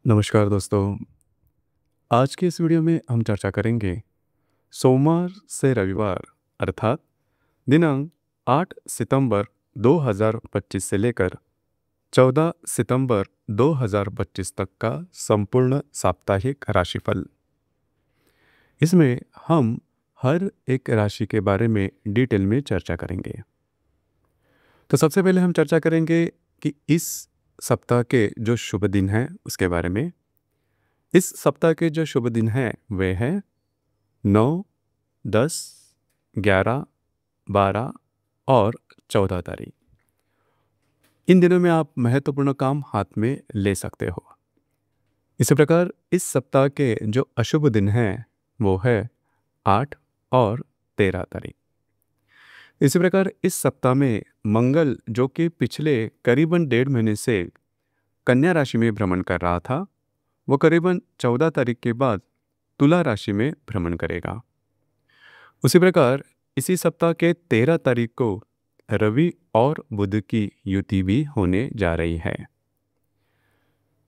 नमस्कार दोस्तों। आज की इस वीडियो में हम चर्चा करेंगे सोमवार से रविवार अर्थात दिनांक 8 सितंबर 2025 से लेकर 14 सितंबर 2025 तक का संपूर्ण साप्ताहिक राशिफल। इसमें हम हर एक राशि के बारे में डिटेल में चर्चा करेंगे। तो सबसे पहले हम चर्चा करेंगे कि इस सप्ताह के जो शुभ दिन हैं उसके बारे में। इस सप्ताह के जो शुभ दिन हैं वे हैं 9, 10, 11, 12 और 14 तारीख। इन दिनों में आप महत्वपूर्ण काम हाथ में ले सकते हो। इसी प्रकार इस सप्ताह के जो अशुभ दिन हैं वो है 8 और 13 तारीख। इसी प्रकार इस सप्ताह में मंगल, जो कि पिछले करीबन 1.5 महीने से कन्या राशि में भ्रमण कर रहा था, वो करीबन 14 तारीख के बाद तुला राशि में भ्रमण करेगा। उसी प्रकार इसी सप्ताह के 13 तारीख को रवि और बुध की युति भी होने जा रही है।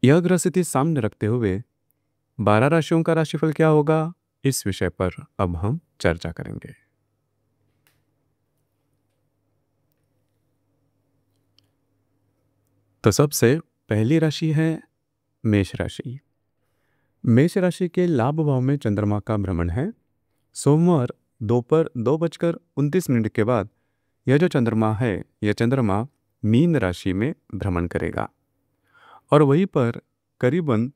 यह ग्रह स्थिति सामने रखते हुए 12 राशियों का राशिफल क्या होगा, इस विषय पर अब हम चर्चा करेंगे। तो सबसे पहली राशि है मेष राशि। मेष राशि के लाभ भाव में चंद्रमा का भ्रमण है। सोमवार दोपहर 2:29 के बाद यह जो चंद्रमा है, यह चंद्रमा मीन राशि में भ्रमण करेगा और वहीं पर करीबन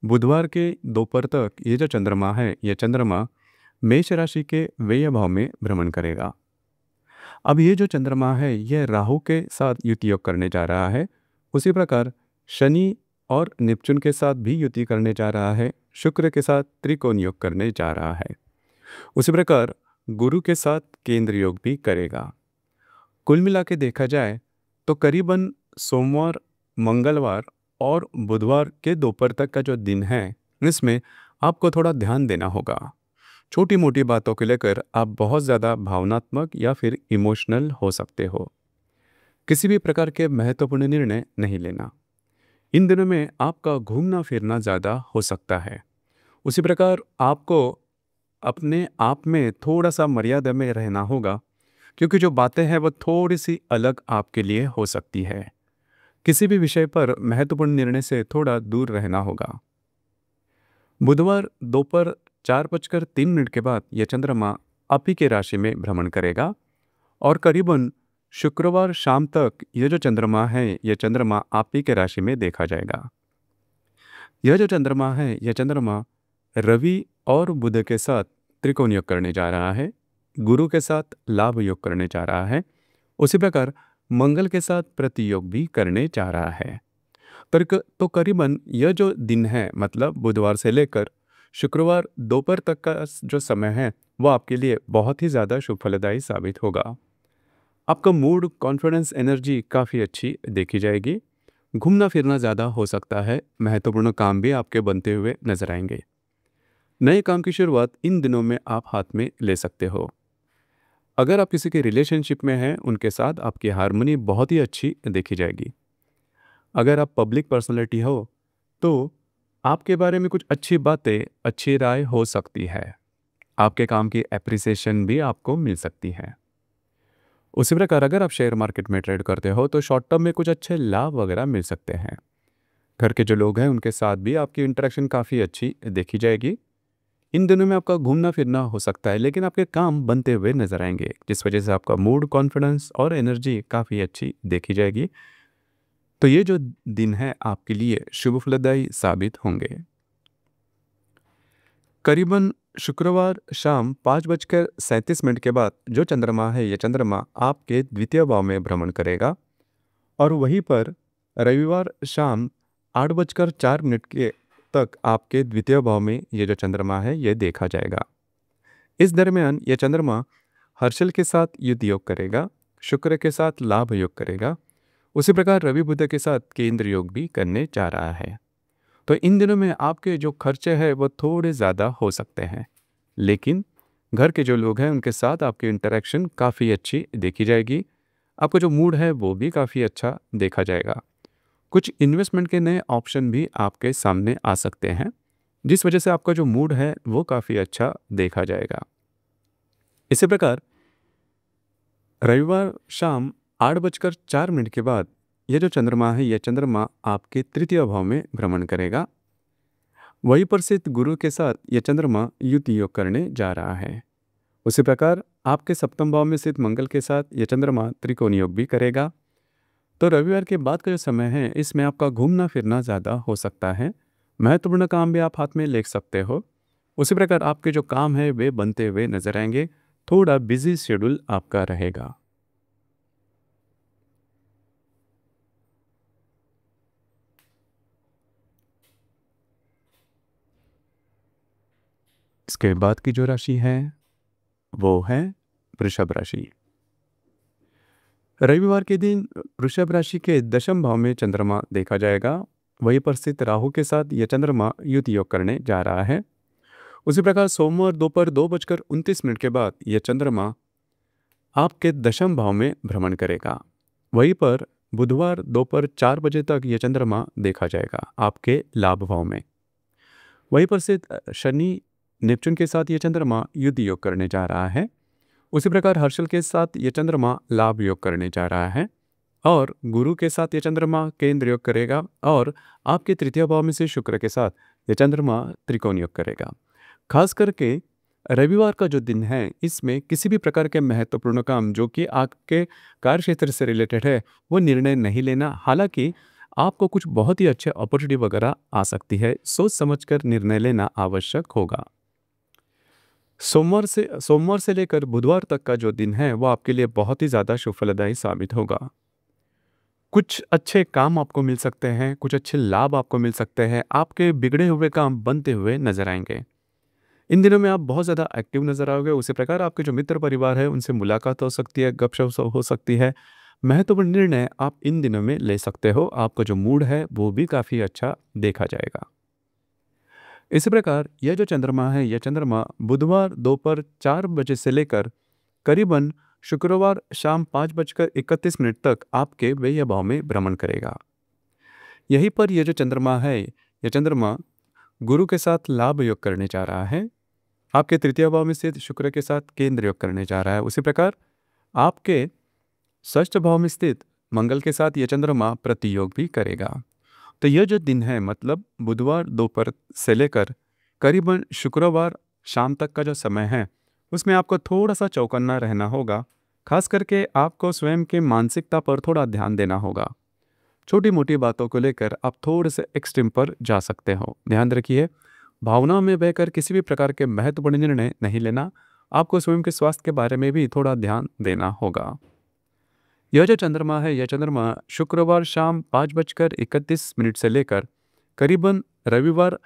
बुधवार के दोपहर तक ये जो चंद्रमा है, यह चंद्रमा मेष राशि के व्यय भाव में भ्रमण करेगा। अब ये जो चंद्रमा है यह राहु के साथ युति योग करने जा रहा है। उसी प्रकार शनि और नेपच्यून के साथ भी युति करने जा रहा है। शुक्र के साथ त्रिकोण योग करने जा रहा है। उसी प्रकार गुरु के साथ केंद्र योग भी करेगा। कुल मिला के देखा जाए तो करीबन सोमवार, मंगलवार और बुधवार के दोपहर तक का जो दिन है, इसमें आपको थोड़ा ध्यान देना होगा। छोटी मोटी बातों को लेकर आप बहुत ज़्यादा भावनात्मक या फिर इमोशनल हो सकते हो। किसी भी प्रकार के महत्वपूर्ण निर्णय नहीं लेना। इन दिनों में आपका घूमना फिरना ज़्यादा हो सकता है। उसी प्रकार आपको अपने आप में थोड़ा सा मर्यादा में रहना होगा, क्योंकि जो बातें हैं वो थोड़ी सी अलग आपके लिए हो सकती है। किसी भी विषय पर महत्वपूर्ण निर्णय से थोड़ा दूर रहना होगा। बुधवार दोपहर 4:03 के बाद यह चंद्रमा आप ही के राशि में भ्रमण करेगा और करीबन शुक्रवार शाम तक यह जो चंद्रमा है, यह चंद्रमा आप ही के राशि में देखा जाएगा। यह जो चंद्रमा है, यह चंद्रमा रवि और बुध के साथ त्रिकोण योग करने जा रहा है, गुरु के साथ लाभ योग करने जा रहा है। उसी प्रकार मंगल के साथ प्रतियोग भी करने जा रहा है। तो करीबन यह जो दिन है, मतलब बुधवार से लेकर शुक्रवार दोपहर तक का जो समय है, वो आपके लिए बहुत ही ज़्यादा शुभ फलदायी साबित होगा। आपका मूड, कॉन्फिडेंस, एनर्जी काफ़ी अच्छी देखी जाएगी। घूमना फिरना ज़्यादा हो सकता है। महत्वपूर्ण काम भी आपके बनते हुए नजर आएंगे। नए काम की शुरुआत इन दिनों में आप हाथ में ले सकते हो। अगर आप किसी के रिलेशनशिप में हैं, उनके साथ आपकी हार्मनी बहुत ही अच्छी देखी जाएगी। अगर आप पब्लिक पर्सनैलिटी हो तो आपके बारे में कुछ अच्छी बातें, अच्छी राय हो सकती है। आपके काम की एप्रिसिएशन भी आपको मिल सकती है। उसी प्रकार अगर आप शेयर मार्केट में ट्रेड करते हो तो शॉर्ट टर्म में कुछ अच्छे लाभ वगैरह मिल सकते हैं। घर के जो लोग हैं उनके साथ भी आपकी इंटरेक्शन काफ़ी अच्छी देखी जाएगी। इन दिनों में आपका घूमना फिरना हो सकता है, लेकिन आपके काम बनते हुए नजर आएंगे, जिस वजह से आपका मूड, कॉन्फिडेंस और एनर्जी काफ़ी अच्छी देखी जाएगी। तो ये जो दिन है आपके लिए शुभ फलदायी साबित होंगे। करीबन शुक्रवार शाम 5:37 के बाद जो चंद्रमा है, यह चंद्रमा आपके द्वितीय भाव में भ्रमण करेगा और वहीं पर रविवार शाम 8:04 के तक आपके द्वितीय भाव में ये जो चंद्रमा है ये देखा जाएगा। इस दरमियान यह चंद्रमा हर्षल के साथ युद्ध योग करेगा, शुक्र के साथ लाभ योग करेगा। उसी प्रकार रवि बुध के साथ केंद्र योग भी करने जा रहा है। तो इन दिनों में आपके जो खर्चे हैं वो थोड़े ज़्यादा हो सकते हैं, लेकिन घर के जो लोग हैं उनके साथ आपकी इंटरेक्शन काफ़ी अच्छी देखी जाएगी। आपका जो मूड है वो भी काफ़ी अच्छा देखा जाएगा। कुछ इन्वेस्टमेंट के नए ऑप्शन भी आपके सामने आ सकते हैं, जिस वजह से आपका जो मूड है वो काफ़ी अच्छा देखा जाएगा। इसी प्रकार रविवार शाम 8:04 के बाद ये जो चंद्रमा है, यह चंद्रमा आपके तृतीय भाव में भ्रमण करेगा। वहीं पर स्थित गुरु के साथ यह चंद्रमा युति योग करने जा रहा है। उसी प्रकार आपके सप्तम भाव में स्थित मंगल के साथ यह चंद्रमा त्रिकोण योग भी करेगा। तो रविवार के बाद का जो समय है, इसमें आपका घूमना फिरना ज़्यादा हो सकता है। महत्वपूर्ण काम भी आप हाथ में ले सकते हो। उसी प्रकार आपके जो काम है वे बनते हुए नजर आएंगे। थोड़ा बिजी शेड्यूल आपका रहेगा। इसके बाद की जो राशि है वो है वृषभ राशि। रविवार के दिन वृषभ राशि के दशम भाव में चंद्रमा देखा जाएगा। वहीं पर स्थित राहु के साथ यह चंद्रमा युति योग करने जा रहा है। उसी प्रकार सोमवार दोपहर 2:29 के बाद यह चंद्रमा आपके दशम भाव में भ्रमण करेगा। वहीं पर बुधवार दोपहर 4 बजे तक यह चंद्रमा देखा जाएगा आपके लाभ भाव में। वहीं पर स्थित शनि नेपच्यून के साथ यह चंद्रमा युति योग करने जा रहा है। उसी प्रकार हर्षल के साथ यह चंद्रमा लाभ योग करने जा रहा है और गुरु के साथ यह चंद्रमा केंद्र योग करेगा और आपके तृतीय भाव में से शुक्र के साथ यह चंद्रमा त्रिकोण योग करेगा। खास करके रविवार का जो दिन है, इसमें किसी भी प्रकार के महत्वपूर्ण काम जो कि आपके कार्य क्षेत्र से रिलेटेड है वो निर्णय नहीं लेना। हालांकि आपको कुछ बहुत ही अच्छे अपॉर्चुनिटी वगैरह आ सकती है, सोच समझकर निर्णय लेना आवश्यक होगा। सोमवार से लेकर बुधवार तक का जो दिन है वो आपके लिए बहुत ही ज़्यादा शुभ फलदायी साबित होगा। कुछ अच्छे काम आपको मिल सकते हैं, कुछ अच्छे लाभ आपको मिल सकते हैं, आपके बिगड़े हुए काम बनते हुए नजर आएंगे। इन दिनों में आप बहुत ज़्यादा एक्टिव नजर आओगे। उसी प्रकार आपके जो मित्र परिवार है उनसे मुलाकात हो सकती है, गपशप हो सकती है। महत्वपूर्ण निर्णय आप इन दिनों में ले सकते हो। आपका जो मूड है वो भी काफ़ी अच्छा देखा जाएगा। इसी प्रकार यह जो चंद्रमा है, यह चंद्रमा बुधवार दोपहर 4 बजे से लेकर करीबन शुक्रवार शाम 5:31 तक आपके व्यय भाव में भ्रमण करेगा। यहीं पर यह जो चंद्रमा है, यह चंद्रमा गुरु के साथ लाभ योग करने जा रहा है। आपके तृतीय भाव में स्थित शुक्र के साथ केंद्र योग करने जा रहा है। उसी प्रकार आपके षष्ठ भाव में स्थित मंगल के साथ यह चंद्रमा प्रतियोग भी करेगा। तो यह जो दिन है, मतलब बुधवार दोपहर से लेकर करीबन शुक्रवार शाम तक का जो समय है, उसमें आपको थोड़ा सा चौकन्ना रहना होगा। खास करके आपको स्वयं के मानसिकता पर थोड़ा ध्यान देना होगा। छोटी मोटी बातों को लेकर आप थोड़े से एक्सट्रीम पर जा सकते हो। ध्यान रखिए, भावनाओं में बहकर किसी भी प्रकार के महत्वपूर्ण निर्णय नहीं लेना। आपको स्वयं के स्वास्थ्य के बारे में भी थोड़ा ध्यान देना होगा। यह जो चंद्रमा है, यह चंद्रमा शुक्रवार शाम 5:31 से लेकर करीबन रविवार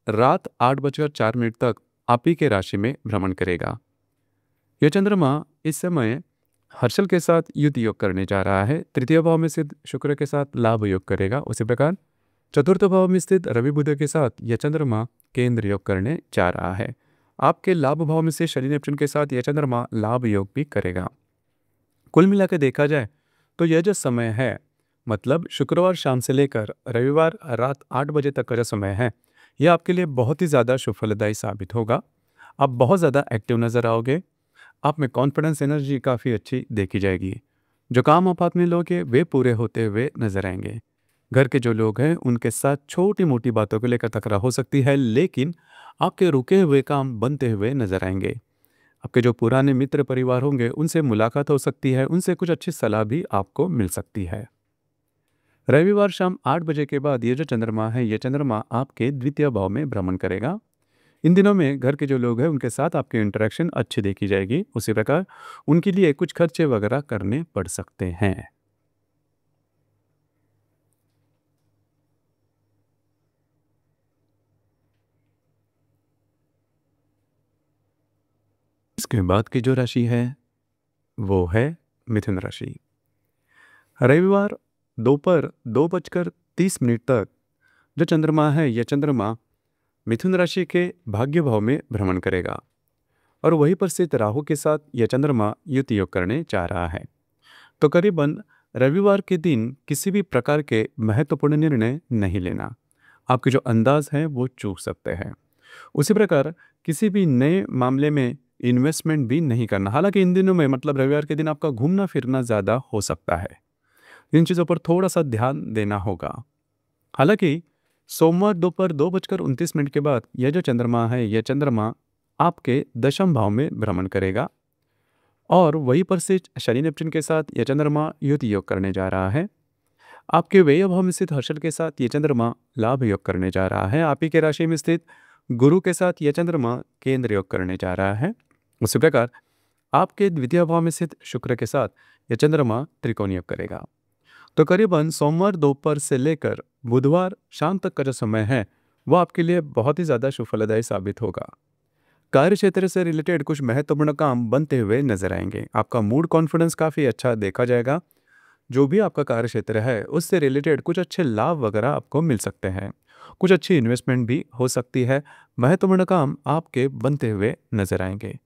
रात 8:04 तक आप ही के राशि में भ्रमण करेगा। यह चंद्रमा इस समय हर्षल के साथ युति योग करने जा रहा है। तृतीय भाव में स्थित शुक्र के साथ लाभ योग करेगा। उसी प्रकार चतुर्थ भाव में स्थित रवि बुध के साथ यह चंद्रमा केंद्र योग करने जा रहा है। आपके लाभ भाव में से शनि नेपच्यून के साथ यह चंद्रमा लाभ योग भी करेगा। कुल मिलाकर देखा जाए तो यह जो समय है, मतलब शुक्रवार शाम से लेकर रविवार रात 8 बजे तक का जो समय है, यह आपके लिए बहुत ही ज़्यादा शुभ फलदायी साबित होगा। आप बहुत ज़्यादा एक्टिव नज़र आओगे। आप में कॉन्फिडेंस एनर्जी काफ़ी अच्छी देखी जाएगी। जो काम आप हाथ में लोगे वे पूरे होते हुए नजर आएंगे। घर के जो लोग हैं उनके साथ छोटी मोटी बातों को लेकर तकरार हो सकती है, लेकिन आपके रुके हुए काम बनते हुए नजर आएंगे। आपके जो पुराने मित्र परिवार होंगे उनसे मुलाकात हो सकती है, उनसे कुछ अच्छी सलाह भी आपको मिल सकती है। रविवार शाम 8 बजे के बाद ये जो चंद्रमा है, ये चंद्रमा आपके द्वितीय भाव में भ्रमण करेगा। इन दिनों में घर के जो लोग हैं उनके साथ आपकी इंटरेक्शन अच्छी देखी जाएगी। उसी प्रकार उनके लिए कुछ खर्चे वगैरह करने पड़ सकते हैं। इसके बाद की जो राशि है वो है मिथुन राशि। रविवार दोपहर 2:30 तक जो चंद्रमा है, यह चंद्रमा मिथुन राशि के भाग्य भाव में भ्रमण करेगा और वहीं पर स्थित राहु के साथ यह चंद्रमा युति योग करने जा रहा है। तो करीबन रविवार के दिन किसी भी प्रकार के महत्वपूर्ण निर्णय नहीं लेना। आपके जो अंदाज हैं वो चूक सकते हैं। उसी प्रकार किसी भी नए मामले में इन्वेस्टमेंट भी नहीं करना। हालांकि इन दिनों में मतलब रविवार के दिन आपका घूमना फिरना ज़्यादा हो सकता है। इन चीज़ों पर थोड़ा सा ध्यान देना होगा। हालांकि सोमवार दोपहर 2:29 के बाद यह जो चंद्रमा है, यह चंद्रमा आपके दशम भाव में भ्रमण करेगा और वहीं पर से शनि नेपच्यून के साथ यह चंद्रमा युति योग करने जा रहा है। आपके व्यय भाव में स्थित हर्षल के साथ यह चंद्रमा लाभ योग करने जा रहा है। आप ही के राशि में स्थित गुरु के साथ यह चंद्रमा केंद्र योग करने जा रहा है। उसी प्रकार आपके द्वितीय भाव में स्थित शुक्र के साथ यह चंद्रमा त्रिकोण योग करेगा। तो करीबन सोमवार दोपहर से लेकर बुधवार शाम तक का जो समय है वह आपके लिए बहुत ही ज़्यादा शुभ फलदायी साबित होगा। कार्य क्षेत्र से रिलेटेड कुछ महत्वपूर्ण काम बनते हुए नजर आएंगे। आपका मूड कॉन्फिडेंस काफ़ी अच्छा देखा जाएगा। जो भी आपका कार्य क्षेत्र है उससे रिलेटेड कुछ अच्छे लाभ वगैरह आपको मिल सकते हैं। कुछ अच्छी इन्वेस्टमेंट भी हो सकती है। महत्वपूर्ण काम आपके बनते हुए नजर आएंगे।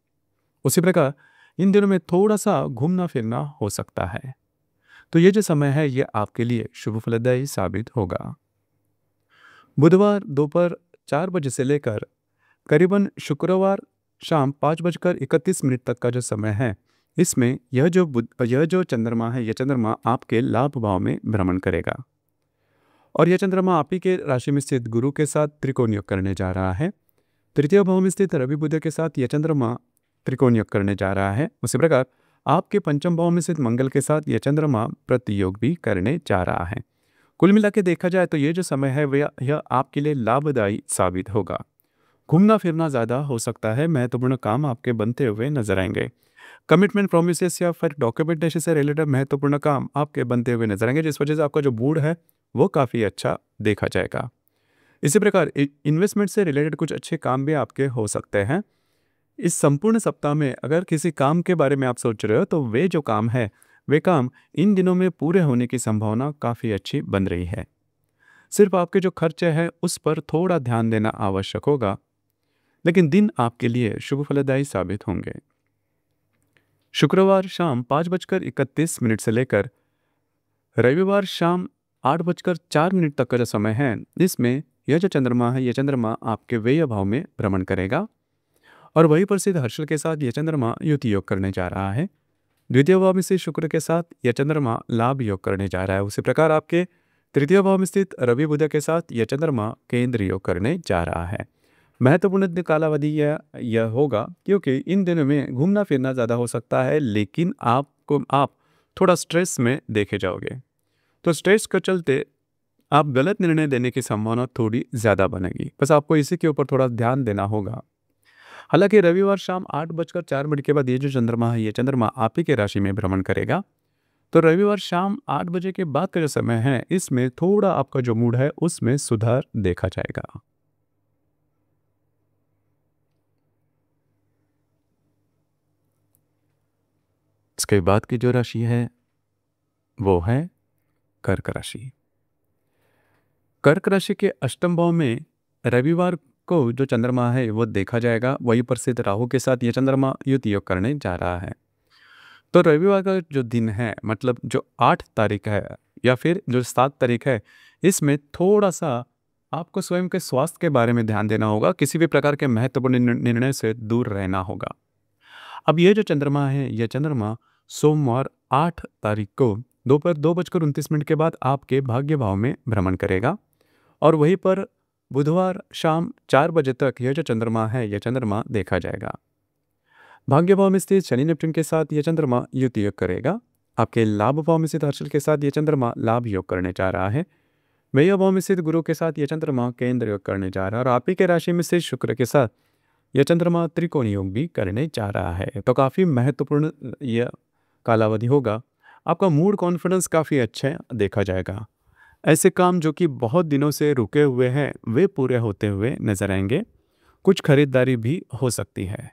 उसी प्रकार इन दिनों में थोड़ा सा घूमना फिरना हो सकता है। तो ये जो समय है ये आपके लिए शुभ फलदायी साबित होगा। बुधवार दोपहर 4 बजे से लेकर करीबन शुक्रवार शाम 5:31 तक का जो समय है इसमें यह जो चंद्रमा है, यह चंद्रमा आपके लाभ भाव में भ्रमण करेगा और यह चंद्रमा आप ही के राशि में स्थित गुरु के साथ त्रिकोण योग करने जा रहा है। तृतीय भाव में स्थित रवि बुध के साथ यह चंद्रमा त्रिकोण योग करने जा रहा है। उसी प्रकार आपके पंचम भाव में स्थित मंगल के साथ यह चंद्रमा प्रतियोग भी करने जा रहा है। कुल मिला के देखा जाए तो ये जो समय है वह यह आपके लिए लाभदायी साबित होगा। घूमना फिरना ज़्यादा हो सकता है। महत्वपूर्ण काम आपके बनते हुए नजर आएंगे। कमिटमेंट प्रोमिसेस या फिर डॉक्यूमेंटेशन से रिलेटेड महत्वपूर्ण काम आपके बनते हुए नजर आएंगे, जिस वजह से आपका जो मूड है वो काफ़ी अच्छा देखा जाएगा। इसी प्रकार इन्वेस्टमेंट से रिलेटेड कुछ अच्छे काम भी आपके हो सकते हैं। इस संपूर्ण सप्ताह में अगर किसी काम के बारे में आप सोच रहे हो तो वे जो काम है वे काम इन दिनों में पूरे होने की संभावना काफ़ी अच्छी बन रही है। सिर्फ आपके जो खर्चे हैं उस पर थोड़ा ध्यान देना आवश्यक होगा, लेकिन दिन आपके लिए शुभ फलदायी साबित होंगे। शुक्रवार शाम 5:31 से लेकर रविवार शाम 8:04 तक का जो समय है इसमें यह जो चंद्रमा है, यह चंद्रमा आपके व्यय भाव में भ्रमण करेगा और वहीं पर स्थित हर्षल के साथ यह चंद्रमा युति योग करने जा रहा है। द्वितीय भाव में स्थित शुक्र के साथ यह चंद्रमा लाभ योग करने जा रहा है। उसी प्रकार आपके तृतीय भाव में स्थित रवि बुध के साथ यह चंद्रमा केंद्र योग करने जा रहा है। महत्वपूर्ण कालावधि यह होगा क्योंकि इन दिनों में घूमना फिरना ज़्यादा हो सकता है, लेकिन आप थोड़ा स्ट्रेस में देखे जाओगे। तो स्ट्रेस के चलते आप गलत निर्णय देने की संभावना थोड़ी ज़्यादा बनेगी। बस आपको इसी के ऊपर थोड़ा ध्यान देना होगा। हालांकि रविवार शाम 8:04 के बाद ये जो चंद्रमा है, ये चंद्रमा आप ही के राशि में भ्रमण करेगा। तो रविवार शाम 8 बजे के बाद का जो समय है इसमें थोड़ा आपका जो मूड है उसमें सुधार देखा जाएगा। इसके बाद की जो राशि है वो है कर्क राशि। कर्क राशि के अष्टम भाव में रविवार को जो चंद्रमा है वो देखा जाएगा। वहीं पर स्थित राहु के साथ ये चंद्रमा युति योग करने जा रहा है। तो रविवार का जो दिन है मतलब जो 8 तारीख है या फिर जो 7 तारीख है इसमें थोड़ा सा आपको स्वयं के स्वास्थ्य के बारे में ध्यान देना होगा। किसी भी प्रकार के महत्वपूर्ण निर्णय से दूर रहना होगा। अब ये जो चंद्रमा है यह चंद्रमा सोमवार 8 तारीख को दोपहर 2:29 के बाद आपके भाग्य भाव में भ्रमण करेगा और वहीं पर बुधवार शाम 4 बजे तक यह जो चंद्रमा है यह चंद्रमा देखा जाएगा। भाग्य भाव में स्थित शनि नेपच्यून के साथ यह चंद्रमा युति योग करेगा। आपके लाभ भाव में स्थित हर्षल के साथ यह चंद्रमा लाभ योग करने जा रहा है। व्यय भाव में स्थित गुरु के साथ यह चंद्रमा केंद्र योग करने जा रहा है और आप ही के राशि में स्थित शुक्र के साथ यह चंद्रमा त्रिकोण योग भी करने जा रहा है। तो काफ़ी महत्वपूर्ण यह कालावधि होगा। आपका मूड कॉन्फिडेंस काफ़ी अच्छा देखा जाएगा। ऐसे काम जो कि बहुत दिनों से रुके हुए हैं वे पूरे होते हुए नजर आएंगे। कुछ खरीदारी भी हो सकती है।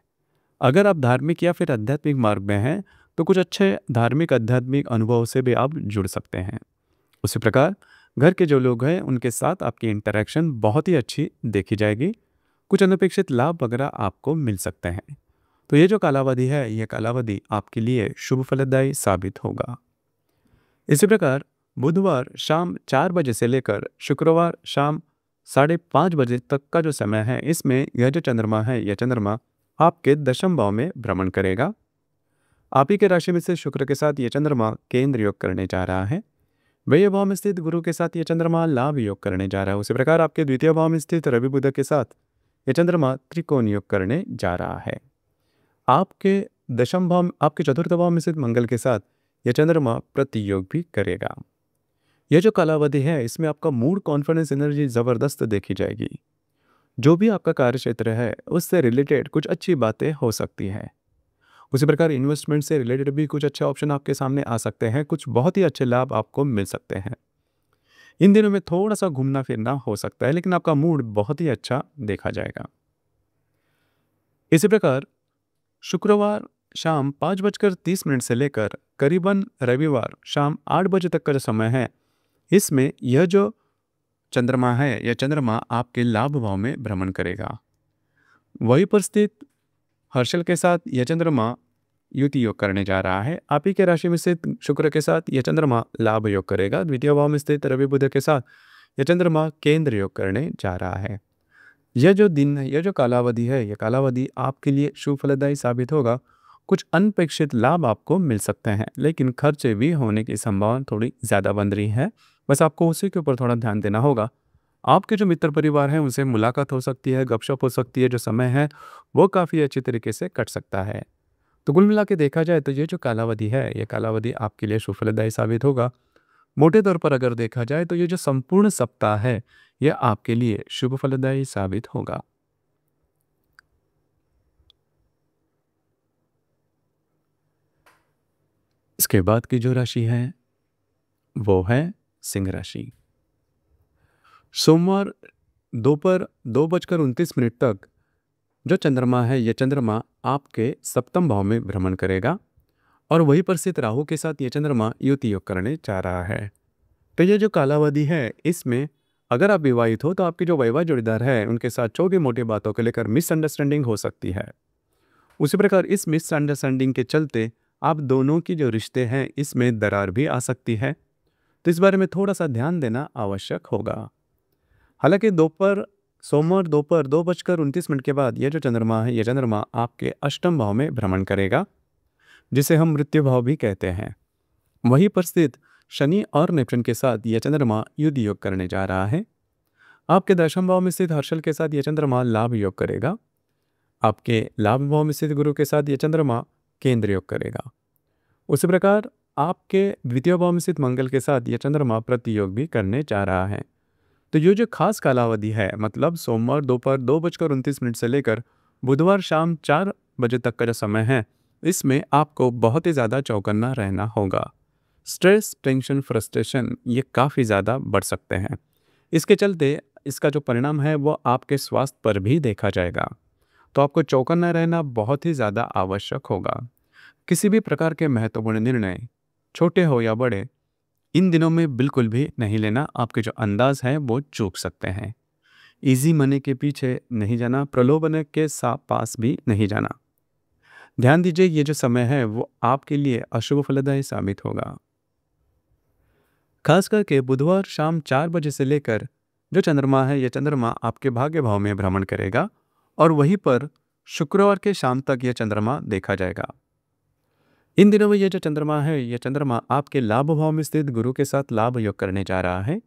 अगर आप धार्मिक या फिर आध्यात्मिक मार्ग में हैं तो कुछ अच्छे धार्मिक आध्यात्मिक अनुभव से भी आप जुड़ सकते हैं। उसी प्रकार घर के जो लोग हैं उनके साथ आपकी इंटरेक्शन बहुत ही अच्छी देखी जाएगी। कुछ अनपेक्षित लाभ वगैरह आपको मिल सकते हैं। तो ये जो कालावधि है यह कालावधि आपके लिए शुभ फलदायी साबित होगा। इसी प्रकार बुधवार शाम 4 बजे से लेकर शुक्रवार शाम 5:30 बजे तक का जो समय है, इसमें यह जो चंद्रमा है, यह चंद्रमा आपके दशम भाव में भ्रमण करेगा। आप ही के राशि में से शुक्र के साथ यह चंद्रमा केंद्र योग करने जा रहा है। व्यय भाव में स्थित गुरु के साथ यह चंद्रमा लाभ योग करने जा रहा है। उसी प्रकार आपके द्वितीय भाव में स्थित रवि बुध के साथ यह चंद्रमा त्रिकोण योग करने जा रहा है। आपके दशम भाव, आपके चतुर्थ भाव में स्थित मंगल के साथ यह चंद्रमा प्रतियोग भी करेगा। यह जो कालावधि है, इसमें आपका मूड, कॉन्फिडेंस, एनर्जी ज़बरदस्त देखी जाएगी। जो भी आपका कार्य क्षेत्र है, उससे रिलेटेड कुछ अच्छी बातें हो सकती हैं। उसी प्रकार इन्वेस्टमेंट से रिलेटेड भी कुछ अच्छे ऑप्शन आपके सामने आ सकते हैं। कुछ बहुत ही अच्छे लाभ आपको मिल सकते हैं। इन दिनों में थोड़ा सा घूमना फिरना हो सकता है, लेकिन आपका मूड बहुत ही अच्छा देखा जाएगा। इसी प्रकार शुक्रवार शाम 5:30 से लेकर करीबन रविवार शाम 8 बजे तक का जो समय है, इसमें यह जो चंद्रमा है, यह चंद्रमा आपके लाभ भाव में भ्रमण करेगा। वहीं पर स्थित हर्षल के साथ यह चंद्रमा युति योग करने जा रहा है। आप ही के राशि में स्थित शुक्र के साथ यह चंद्रमा लाभ योग करेगा। द्वितीय भाव में स्थित रवि बुध के साथ यह चंद्रमा केंद्र योग करने जा रहा है। यह जो दिन है, यह जो कालावधि है, यह कालावधि आपके लिए शुभ फलदायी साबित होगा। कुछ अनपेक्षित लाभ आपको मिल सकते हैं, लेकिन खर्चे भी होने की संभावना थोड़ी ज़्यादा बन रही है। बस आपको उसी के ऊपर थोड़ा ध्यान देना होगा। आपके जो मित्र परिवार हैं, उनसे मुलाकात हो सकती है, गपशप हो सकती है। जो समय है वो काफ़ी अच्छी तरीके से कट सकता है। तो कुल मिला के देखा जाए तो ये जो कालावधि है, ये कालावधि आपके लिए शुभ फलदायी साबित होगा। मोटे तौर पर अगर देखा जाए तो ये जो संपूर्ण सप्ताह है, यह आपके लिए शुभ फलदायी साबित होगा। इसके बाद की जो राशि है वो है सिंह राशि। सोमवार दोपहर 2:29 तक जो चंद्रमा है, यह चंद्रमा आपके सप्तम भाव में भ्रमण करेगा और वहीं पर स्थित राहु के साथ यह चंद्रमा युति योग करने जा रहा है। तो ये जो कालावधि है, इसमें अगर आप विवाहित हो तो आपके जो वैवाहिक जोड़ीदार है, उनके साथ छोटी मोटी बातों को लेकर मिसअंडरस्टैंडिंग हो सकती है। उसी प्रकार इस मिसअंडरस्टैंडिंग के चलते आप दोनों की जो रिश्ते हैं, इसमें दरार भी आ सकती है। तो इस बारे में थोड़ा सा ध्यान देना आवश्यक होगा। हालांकि सोमवार दोपहर 2:29 के बाद यह जो चंद्रमा है, यह चंद्रमा आपके अष्टम भाव में भ्रमण करेगा, जिसे हम मृत्यु भाव भी कहते हैं। वहीं पर स्थित शनि और नेपच्यून के साथ यह चंद्रमा युद्ध योग करने जा रहा है। आपके दशम भाव में स्थित हर्षल के साथ यह चंद्रमा लाभ योग करेगा। आपके लाभ भाव में स्थित गुरु के साथ यह चंद्रमा केंद्र योग करेगा। उसी प्रकार आपके द्वितीय भाव में स्थित मंगल के साथ यह चंद्रमा प्रतियोग भी करने जा रहा है। तो ये जो खास कालावधि है, मतलब सोमवार दोपहर 2:29 से लेकर बुधवार शाम 4 बजे तक का जो समय है, इसमें आपको बहुत ही ज़्यादा चौकन्ना रहना होगा। स्ट्रेस, टेंशन, फ्रस्ट्रेशन ये काफ़ी ज़्यादा बढ़ सकते हैं। इसके चलते इसका जो परिणाम है वो आपके स्वास्थ्य पर भी देखा जाएगा। तो आपको चौकन्ना रहना बहुत ही ज़्यादा आवश्यक होगा। किसी भी प्रकार के महत्वपूर्ण निर्णय, छोटे हो या बड़े, इन दिनों में बिल्कुल भी नहीं लेना। आपके जो अंदाज हैं वो चूक सकते हैं। इजी मनी के पीछे नहीं जाना, प्रलोभन के पास भी नहीं जाना। ध्यान दीजिए, ये जो समय है वो आपके लिए अशुभ फलदायी साबित होगा। खास करके बुधवार शाम 4 बजे से लेकर जो चंद्रमा है, यह चंद्रमा आपके भाग्य भाव में भ्रमण करेगा और वहीं पर शुक्रवार के शाम तक यह चंद्रमा देखा जाएगा। इन दिनों में यह जो चंद्रमा है, यह चंद्रमा आपके लाभ भाव में स्थित गुरु के साथ लाभ योग करने जा रहा है।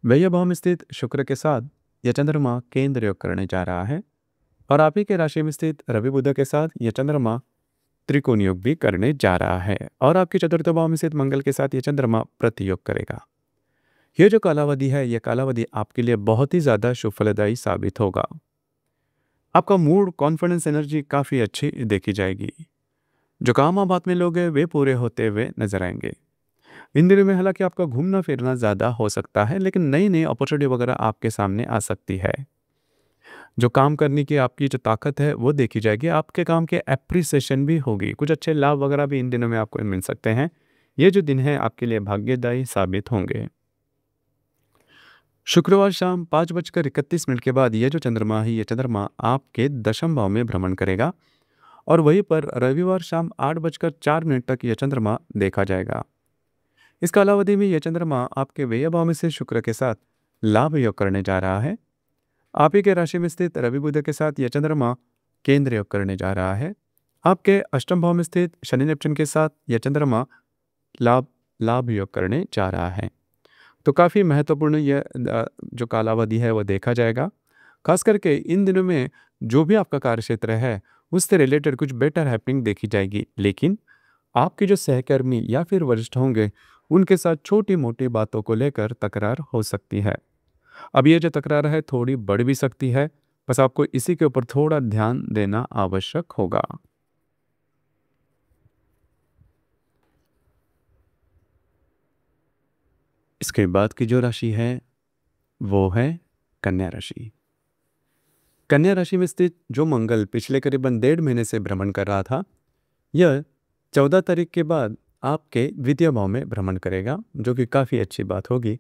व्यय भाव में स्थित शुक्र के साथ यह चंद्रमा केंद्र योग करने जा रहा है और आप ही के राशि में स्थित रवि बुध के साथ यह चंद्रमा त्रिकोण योग भी करने जा रहा है और आपके चतुर्थ भाव में स्थित मंगल के साथ यह चंद्रमा प्रतियोग करेगा। यह जो कालावधि है, यह कालावधि आपके लिए बहुत ही ज़्यादा शुभ फलदायी साबित होगा। आपका मूड, कॉन्फिडेंस, एनर्जी काफ़ी अच्छी देखी जाएगी। जो काम आप हाथ में लोगे वे पूरे होते हुए नजर आएंगे। इन दिनों में हालांकि आपका घूमना फिरना ज़्यादा हो सकता है, लेकिन नई नई अपॉर्चुनिटी वगैरह आपके सामने आ सकती है। जो काम करने की आपकी जो ताकत है वो देखी जाएगी। आपके काम के एप्रिसिएशन भी होगी। कुछ अच्छे लाभ वगैरह भी इन दिनों में आपको मिल सकते हैं। ये जो दिन है आपके लिए भाग्यदायी साबित होंगे। शुक्रवार शाम 5:31 के बाद यह जो चंद्रमा है, ये चंद्रमा आपके दशम भाव में भ्रमण करेगा और वहीं पर रविवार शाम 8:04 तक यह चंद्रमा देखा जाएगा। इस कालावधि में यह चंद्रमा आपके व्यय भाव में से शुक्र के साथ लाभ योग करने जा रहा है। आप ही के राशि में स्थित रवि बुध के साथ यह चंद्रमा केंद्र योग करने जा रहा है। आपके अष्टम भाव में स्थित शनि नेपच्यून के साथ यह चंद्रमा लाभ लाभ योग करने जा रहा है। तो काफ़ी महत्वपूर्ण यह जो कालावधि है वो देखा जाएगा। खास करके इन दिनों में जो भी आपका कार्य क्षेत्र है उससे रिलेटेड कुछ बेटर हैपनिंग देखी जाएगी, लेकिन आपके जो सहकर्मी या फिर वरिष्ठ होंगे उनके साथ छोटी मोटी बातों को लेकर तकरार हो सकती है। अब ये जो तकरार है थोड़ी बढ़ भी सकती है, बस आपको इसी के ऊपर थोड़ा ध्यान देना आवश्यक होगा। इसके बाद की जो राशि है वो है कन्या राशि। कन्या राशि में स्थित जो मंगल पिछले करीबन 1.5 महीने से भ्रमण कर रहा था, यह 14 तारीख के बाद आपके द्वितीय भाव में भ्रमण करेगा, जो कि काफ़ी अच्छी बात होगी।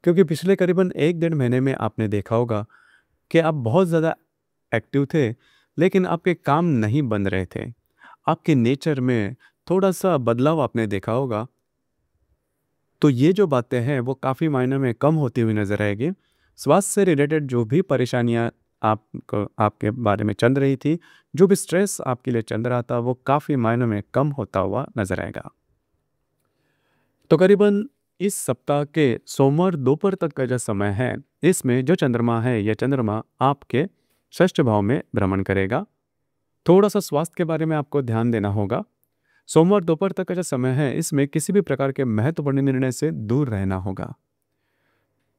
क्योंकि पिछले करीबन 1-1.5 महीने में आपने देखा होगा कि आप बहुत ज़्यादा एक्टिव थे, लेकिन आपके काम नहीं बन रहे थे। आपके नेचर में थोड़ा सा बदलाव आपने देखा होगा। तो ये जो बातें हैं वो काफ़ी मायने में कम होती हुई नज़र आएगी। स्वास्थ्य से रिलेटेड जो भी परेशानियाँ आपको आपके बारे में चल रही थी, जो भी स्ट्रेस आपके लिए चल रहा था, वो काफ़ी मायनों में कम होता हुआ नज़र आएगा। तो करीबन इस सप्ताह के सोमवार दोपहर तक का जो समय है, इसमें जो चंद्रमा है यह चंद्रमा आपके षष्ठ भाव में भ्रमण करेगा। थोड़ा सा स्वास्थ्य के बारे में आपको ध्यान देना होगा। सोमवार दोपहर तक का जो समय है इसमें किसी भी प्रकार के महत्वपूर्ण निर्णय से दूर रहना होगा।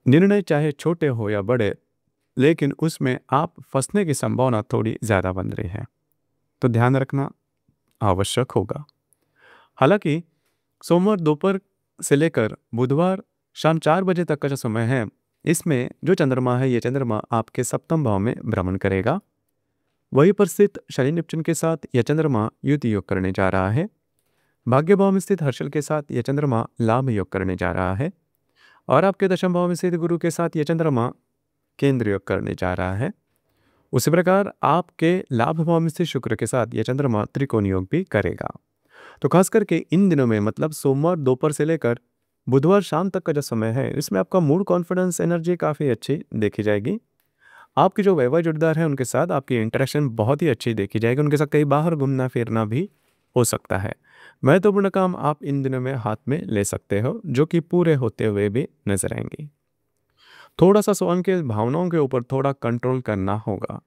निर्णय चाहे छोटे हो या बड़े, लेकिन उसमें आप फंसने की संभावना थोड़ी ज़्यादा बन रही है, तो ध्यान रखना आवश्यक होगा। हालांकि सोमवार दोपहर से लेकर बुधवार शाम 4 बजे तक का जो समय है, इसमें जो चंद्रमा है ये चंद्रमा आपके सप्तम भाव में भ्रमण करेगा। वहीं पर स्थित शनि नेपच्यून के साथ यह चंद्रमा युति योग करने जा रहा है। भाग्य भाव में स्थित हर्षल के साथ यह चंद्रमा लाभ योग करने जा रहा है। और आपके दशम भाव में स्थित गुरु के साथ यह चंद्रमा केंद्र योग करने जा रहा है। उसी प्रकार आपके लाभ भाव में स्थित शुक्र के साथ यह चंद्रमा त्रिकोण योग भी करेगा। तो खास करके इन दिनों में मतलब सोमवार दोपहर से लेकर बुधवार शाम तक का जो समय है, इसमें आपका मूड कॉन्फिडेंस एनर्जी काफ़ी अच्छी देखी जाएगी। आपके जो वैवाहिक जोड़ीदार हैं उनके साथ आपकी इंटरेक्शन बहुत ही अच्छी देखी जाएगी। उनके साथ कहीं बाहर घूमना फिरना भी हो सकता है। महत्वपूर्ण काम आप इन दिनों में हाथ में ले सकते हो, जो कि पूरे होते हुए भी नजर आएंगे। थोड़ा सा स्वयं के भावनाओं के ऊपर थोड़ा कंट्रोल करना होगा।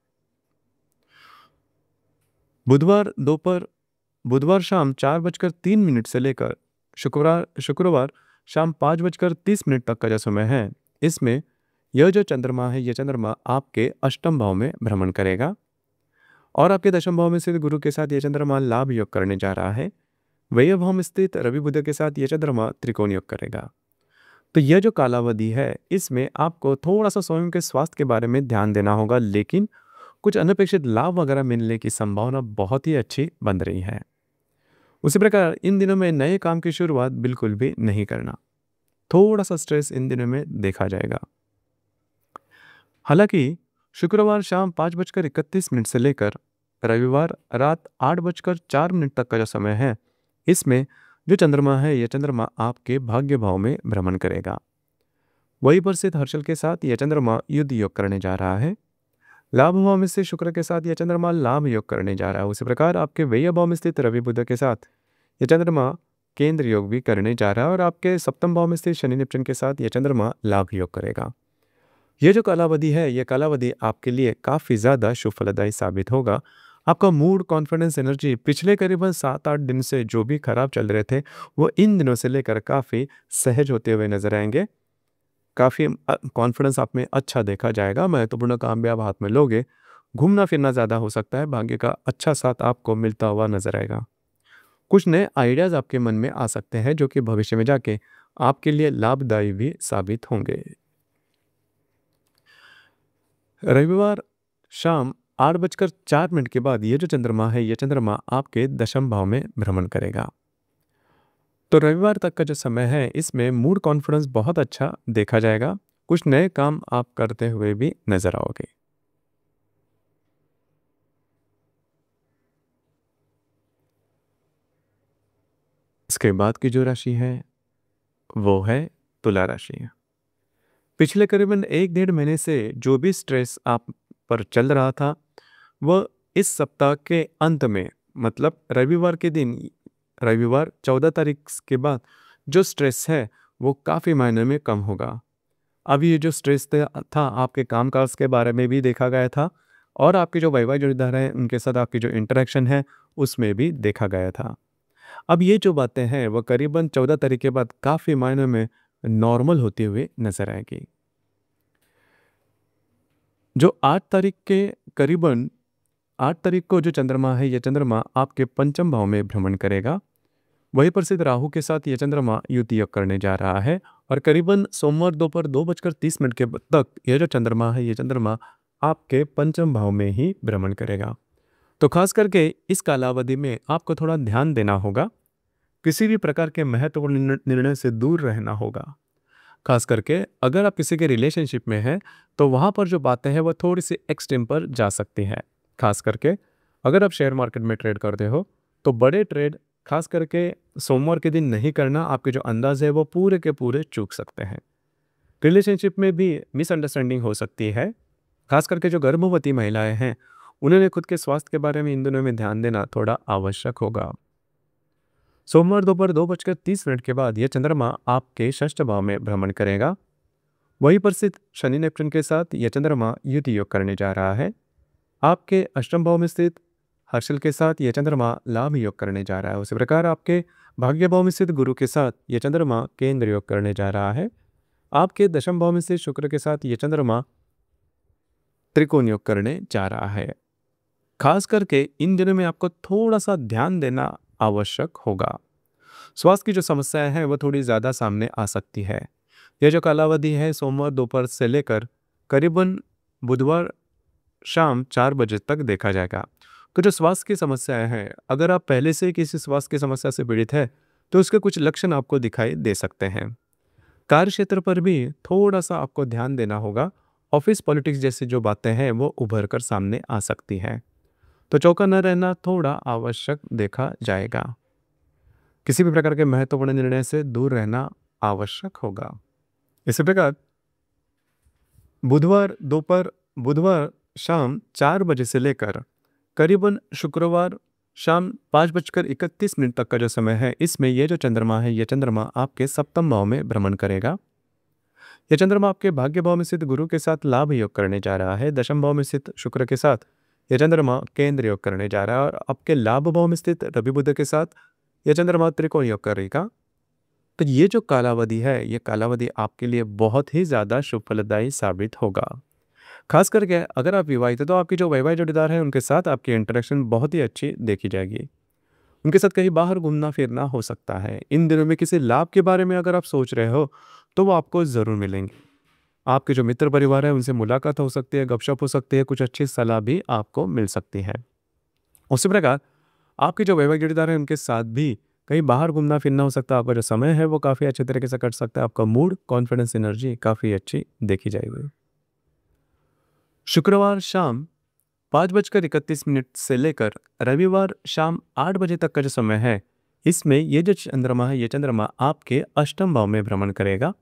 बुधवार शाम 4:03 से लेकर शुक्रवार शाम 5:30 तक का जो समय है, इसमें यह जो चंद्रमा है, यह चंद्रमा आपके अष्टम भाव में भ्रमण करेगा। और आपके दशम भाव में स्थित गुरु के साथ यह चंद्रमा लाभ योग करने जा रहा है। व्यय भाव में स्थित रवि बुध के साथ यह चंद्रमा त्रिकोण योग करेगा। तो यह जो कालावधि है, इसमें आपको थोड़ा सा स्वयं के स्वास्थ्य के बारे में ध्यान देना होगा, लेकिन कुछ अनपेक्षित लाभ वगैरह मिलने की संभावना बहुत ही अच्छी बन रही है। उसी प्रकार इन दिनों में नए काम की शुरुआत बिल्कुल भी नहीं करना। थोड़ा सा स्ट्रेस इन दिनों में देखा जाएगा। हालांकि शुक्रवार शाम 5:31 से लेकर रविवार रात 8:04 तक का जो समय है, इसमें जो चंद्रमा है यह चंद्रमा आपके भाग्य भाव में भ्रमण करेगा। वहीं पर स्थित हर्षल के साथ यह चंद्रमा युद्ध योग करने जा रहा है। लाभ भाव में स्थित शुक्र के साथ यह चंद्रमा लाभ योग करने जा रहा है। उसी प्रकार आपके व्यय भाव में स्थित रवि बुध के साथ यह चंद्रमा केंद्र योग भी करने जा रहा है। और आपके सप्तम भाव में स्थित शनि नेपच्यून के साथ यह चंद्रमा लाभ योग करेगा। यह जो कालावधि है, यह कालावधि आपके लिए काफ़ी ज़्यादा शुभ फलदायी साबित होगा। आपका मूड कॉन्फिडेंस एनर्जी पिछले करीबन 7-8 दिन से जो भी खराब चल रहे थे, वो इन दिनों से लेकर काफ़ी सहज होते हुए नजर आएंगे। काफ़ी कॉन्फिडेंस आप में अच्छा देखा जाएगा। महत्वपूर्ण काम भी आप हाथ में लोगे। घूमना फिरना ज़्यादा हो सकता है। भाग्य का अच्छा साथ आपको मिलता हुआ नजर आएगा। कुछ नए आइडियाज़ आपके मन में आ सकते हैं, जो कि भविष्य में जाके आपके लिए लाभदायी भी साबित होंगे। रविवार शाम 8:04 के बाद ये जो चंद्रमा है, ये चंद्रमा आपके दशम भाव में भ्रमण करेगा। तो रविवार तक का जो समय है, इसमें मूड कॉन्फिडेंस बहुत अच्छा देखा जाएगा। कुछ नए काम आप करते हुए भी नजर आओगे। इसके बाद की जो राशि है वो है तुला राशि। पिछले करीबन 1 डेढ़ महीने से जो भी स्ट्रेस आप पर चल रहा था, वह इस सप्ताह के अंत में, मतलब रविवार के दिन, रविवार 14 तारीख के बाद जो स्ट्रेस है वो काफ़ी मायने में कम होगा। अब ये जो स्ट्रेस था आपके कामकाज के बारे में भी देखा गया था, और आपके जो वैवाहिक जोड़ीदार हैं उनके साथ आपकी जो इंटरेक्शन है उसमें भी देखा गया था। अब ये जो बातें हैं वो करीबन 14 तारीख के बाद काफ़ी मायने में नॉर्मल होती हुई नजर आएगी। जो 8 तारीख के करीबन 8 तारीख को जो चंद्रमा है, ये चंद्रमा आपके पंचम भाव में भ्रमण करेगा। वहीं पर स्थित राहु के साथ ये चंद्रमा युति योग करने जा रहा है, और करीबन सोमवार दोपहर 2:30 के तक ये जो चंद्रमा है, ये चंद्रमा आपके पंचम भाव में ही भ्रमण करेगा। तो खास करके इस कालावधि में आपको थोड़ा ध्यान देना होगा, किसी भी प्रकार के महत्वपूर्ण निर्णय से दूर रहना होगा। खास करके अगर आप किसी के रिलेशनशिप में हैं तो वहाँ पर जो बातें हैं वो थोड़ी सी एक्सट्रीम पर जा सकती हैं। खास करके अगर आप शेयर मार्केट में ट्रेड करते हो तो बड़े ट्रेड खास करके सोमवार के दिन नहीं करना, आपके जो अंदाज है वो पूरे के पूरे चूक सकते हैं। रिलेशनशिप में भी मिसअंडरस्टैंडिंग हो सकती है। खास करके जो गर्भवती महिलाएं हैं उन्होंने खुद के स्वास्थ्य के बारे में इन दिनों में ध्यान देना थोड़ा आवश्यक होगा। सोमवार दोपहर 2:30 के बाद यह चंद्रमा आपके षष्ठ भाव में भ्रमण करेगा। वहीं पर स्थित शनि नेपच्यून के साथ यह चंद्रमा युति योग करने जा रहा है। आपके अष्टम भाव में स्थित हर्षल के साथ यह चंद्रमा लाभ योग करने जा रहा है। उसी प्रकार आपके भाग्य भाव में स्थित गुरु के साथ यह चंद्रमा केंद्र योग करने जा रहा है। आपके दशम भाव में स्थित शुक्र के साथ यह चंद्रमा त्रिकोण योग करने जा रहा है। खास करके इन दिनों में आपको थोड़ा सा ध्यान देना आवश्यक होगा। स्वास्थ्य की जो समस्याएं हैं वो थोड़ी ज़्यादा सामने आ सकती है। यह जो कालावधि है सोमवार दोपहर से लेकर करीबन बुधवार शाम 4 बजे तक देखा जाएगा। तो जो स्वास्थ्य की समस्याएं हैं, अगर आप पहले से किसी स्वास्थ्य की समस्या से पीड़ित है तो उसके कुछ लक्षण आपको दिखाई दे सकते हैं। कार्य क्षेत्र पर भी थोड़ा सा आपको ध्यान देना होगा। ऑफिस पॉलिटिक्स जैसी जो बातें हैं वो उभर कर सामने आ सकती हैं, तो चौका न रहना थोड़ा आवश्यक देखा जाएगा। किसी भी प्रकार के महत्वपूर्ण निर्णय से दूर रहना आवश्यक होगा। इसी प्रकार बुधवार शाम 4 बजे से लेकर करीबन शुक्रवार शाम 5:31 तक का जो समय है, इसमें यह जो चंद्रमा है, यह चंद्रमा आपके सप्तम भाव में भ्रमण करेगा। यह चंद्रमा आपके भाग्य भाव में स्थित गुरु के साथ लाभ योग करने जा रहा है। दशम भाव में स्थित शुक्र के साथ यह चंद्रमा केंद्र योग करने जा रहा है, और आपके लाभ भाव में स्थित रवि बुध के साथ यह चंद्रमा त्रिकोण योग करेगा। तो ये जो कालावधि है, ये कालावधि आपके लिए बहुत ही ज़्यादा शुभ फलदायी साबित होगा। खास करके अगर आप विवाहित हैं तो आपकी जो वैवाहिक जोड़ीदार है उनके साथ आपकी इंटरेक्शन बहुत ही अच्छी देखी जाएगी। उनके साथ कहीं बाहर घूमना फिरना हो सकता है। इन दिनों में किसी लाभ के बारे में अगर आप सोच रहे हो तो वो आपको ज़रूर मिलेंगे। आपके जो मित्र परिवार है उनसे मुलाकात हो सकती है, गपशप हो सकती है, कुछ अच्छी सलाह भी आपको मिल सकती है। उसी प्रकार आपके जो वैवाहिक जोड़ीदार है उनके साथ भी कहीं बाहर घूमना फिरना हो सकता है। आपका जो समय है वो काफ़ी अच्छे तरीके से कट सकता है। आपका मूड, कॉन्फिडेंस, एनर्जी काफ़ी अच्छी देखी जाएगी। शुक्रवार शाम 5:31 से लेकर रविवार शाम 8 बजे तक का जो समय है, इसमें ये जो चंद्रमा है, ये चंद्रमा आपके अष्टम भाव में भ्रमण करेगा।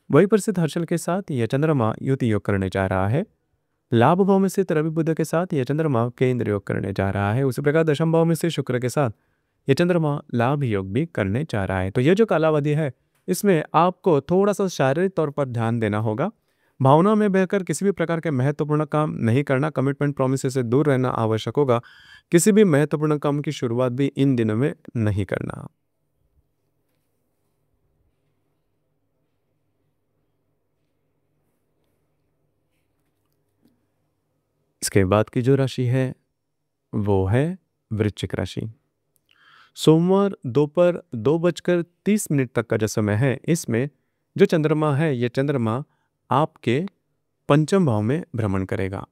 वहीं पर स्थित हर्षल के साथ यह चंद्रमा युति योग करने जा रहा है। लाभ भाव में स्थित रवि बुध के साथ यह चंद्रमा केंद्र योग करने जा रहा है। उसी प्रकार दशम भाव में स्थित शुक्र के साथ यह चंद्रमा लाभ योग भी करने जा रहा है। तो यह जो कालावधि है, इसमें आपको थोड़ा सा शारीरिक तौर पर ध्यान देना होगा। भावना में बहकर किसी भी प्रकार के महत्वपूर्ण काम नहीं करना, कमिटमेंट प्रॉमिस से दूर रहना आवश्यक होगा। किसी भी महत्वपूर्ण काम की शुरुआत भी इन दिनों में नहीं करना। इसके बाद की जो राशि है वो है वृश्चिक राशि। सोमवार दोपहर 2:30 तक का जो समय है, इसमें जो चंद्रमा है, ये चंद्रमा आपके पंचम भाव में भ्रमण करेगा।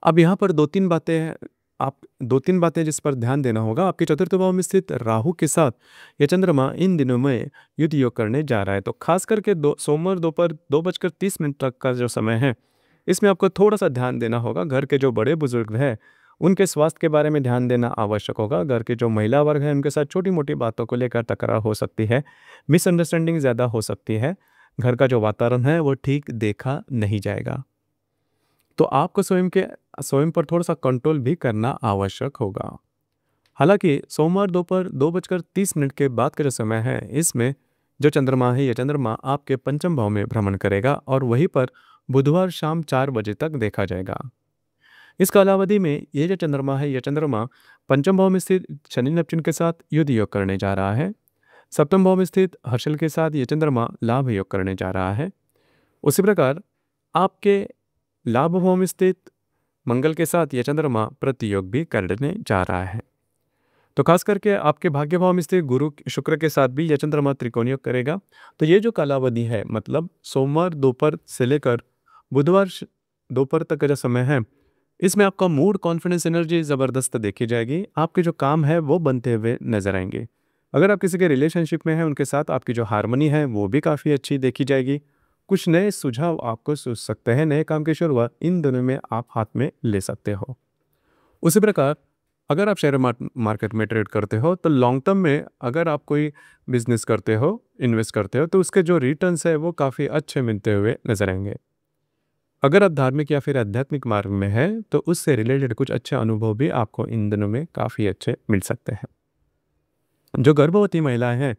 अब यहाँ पर दो तीन बातें जिस पर ध्यान देना होगा। आपके चतुर्थ भाव में स्थित राहु के साथ यह चंद्रमा इन दिनों में युद्ध योग करने जा रहा है। तो खास करके सोमवार दोपहर 2:30 तक का जो समय है, इसमें आपको थोड़ा सा ध्यान देना होगा। घर के जो बड़े बुजुर्ग हैं उनके स्वास्थ्य के बारे में ध्यान देना आवश्यक होगा। घर के जो महिला वर्ग हैं उनके साथ छोटी-मोटी बातों को लेकर तकरार हो सकती है, मिसअंडरस्टैंडिंग ज़्यादा हो सकती है। घर का जो वातावरण है वो ठीक देखा नहीं जाएगा। तो आपको स्वयं पर थोड़ा-सा कंट्रोल भी करना आवश्यक होगा। हालाँकि सोमवार दोपहर 2:30 के बाद का जो समय है, इसमें जो चंद्रमा है, ये चंद्रमा आपके पंचम भाव में भ्रमण करेगा और वहीं पर बुधवार शाम 4 बजे तक देखा जाएगा। इस कालावधि में ये जो चंद्रमा है, ये चंद्रमा पंचम भाव में स्थित शनि नेपच्यून के साथ युद्ध योग करने जा रहा है। सप्तम भाव में स्थित हर्षल के साथ ये चंद्रमा लाभ योग करने जा रहा है। उसी प्रकार आपके लाभ भाव में स्थित मंगल के साथ ये चंद्रमा प्रतियोग भी करने जा रहा है। तो खास करके आपके भाग्य भाव में स्थित गुरु शुक्र के साथ भी यह चंद्रमा त्रिकोण योग करेगा। तो ये जो कालावधि है, मतलब सोमवार दोपहर से लेकर बुधवार दोपहर तक का जो समय है, इसमें आपका मूड, कॉन्फिडेंस, एनर्जी ज़बरदस्त देखी जाएगी। आपके जो काम है वो बनते हुए नजर आएंगे। अगर आप किसी के रिलेशनशिप में हैं, उनके साथ आपकी जो हारमोनी है वो भी काफ़ी अच्छी देखी जाएगी। कुछ नए सुझाव आपको सूझ सकते हैं, नए काम की शुरुआत इन दिनों में आप हाथ में ले सकते हो। उसी प्रकार अगर आप शेयर मार्केट में ट्रेड करते हो, तो लॉन्ग टर्म में अगर आप कोई बिजनेस करते हो, इन्वेस्ट करते हो, तो उसके जो रिटर्न्स है वो काफ़ी अच्छे मिलते हुए नजर आएंगे। अगर आप धार्मिक या फिर आध्यात्मिक मार्ग में हैं, तो उससे रिलेटेड कुछ अच्छे अनुभव भी आपको इन दिनों में काफ़ी अच्छे मिल सकते हैं। जो गर्भवती महिलाएं हैं,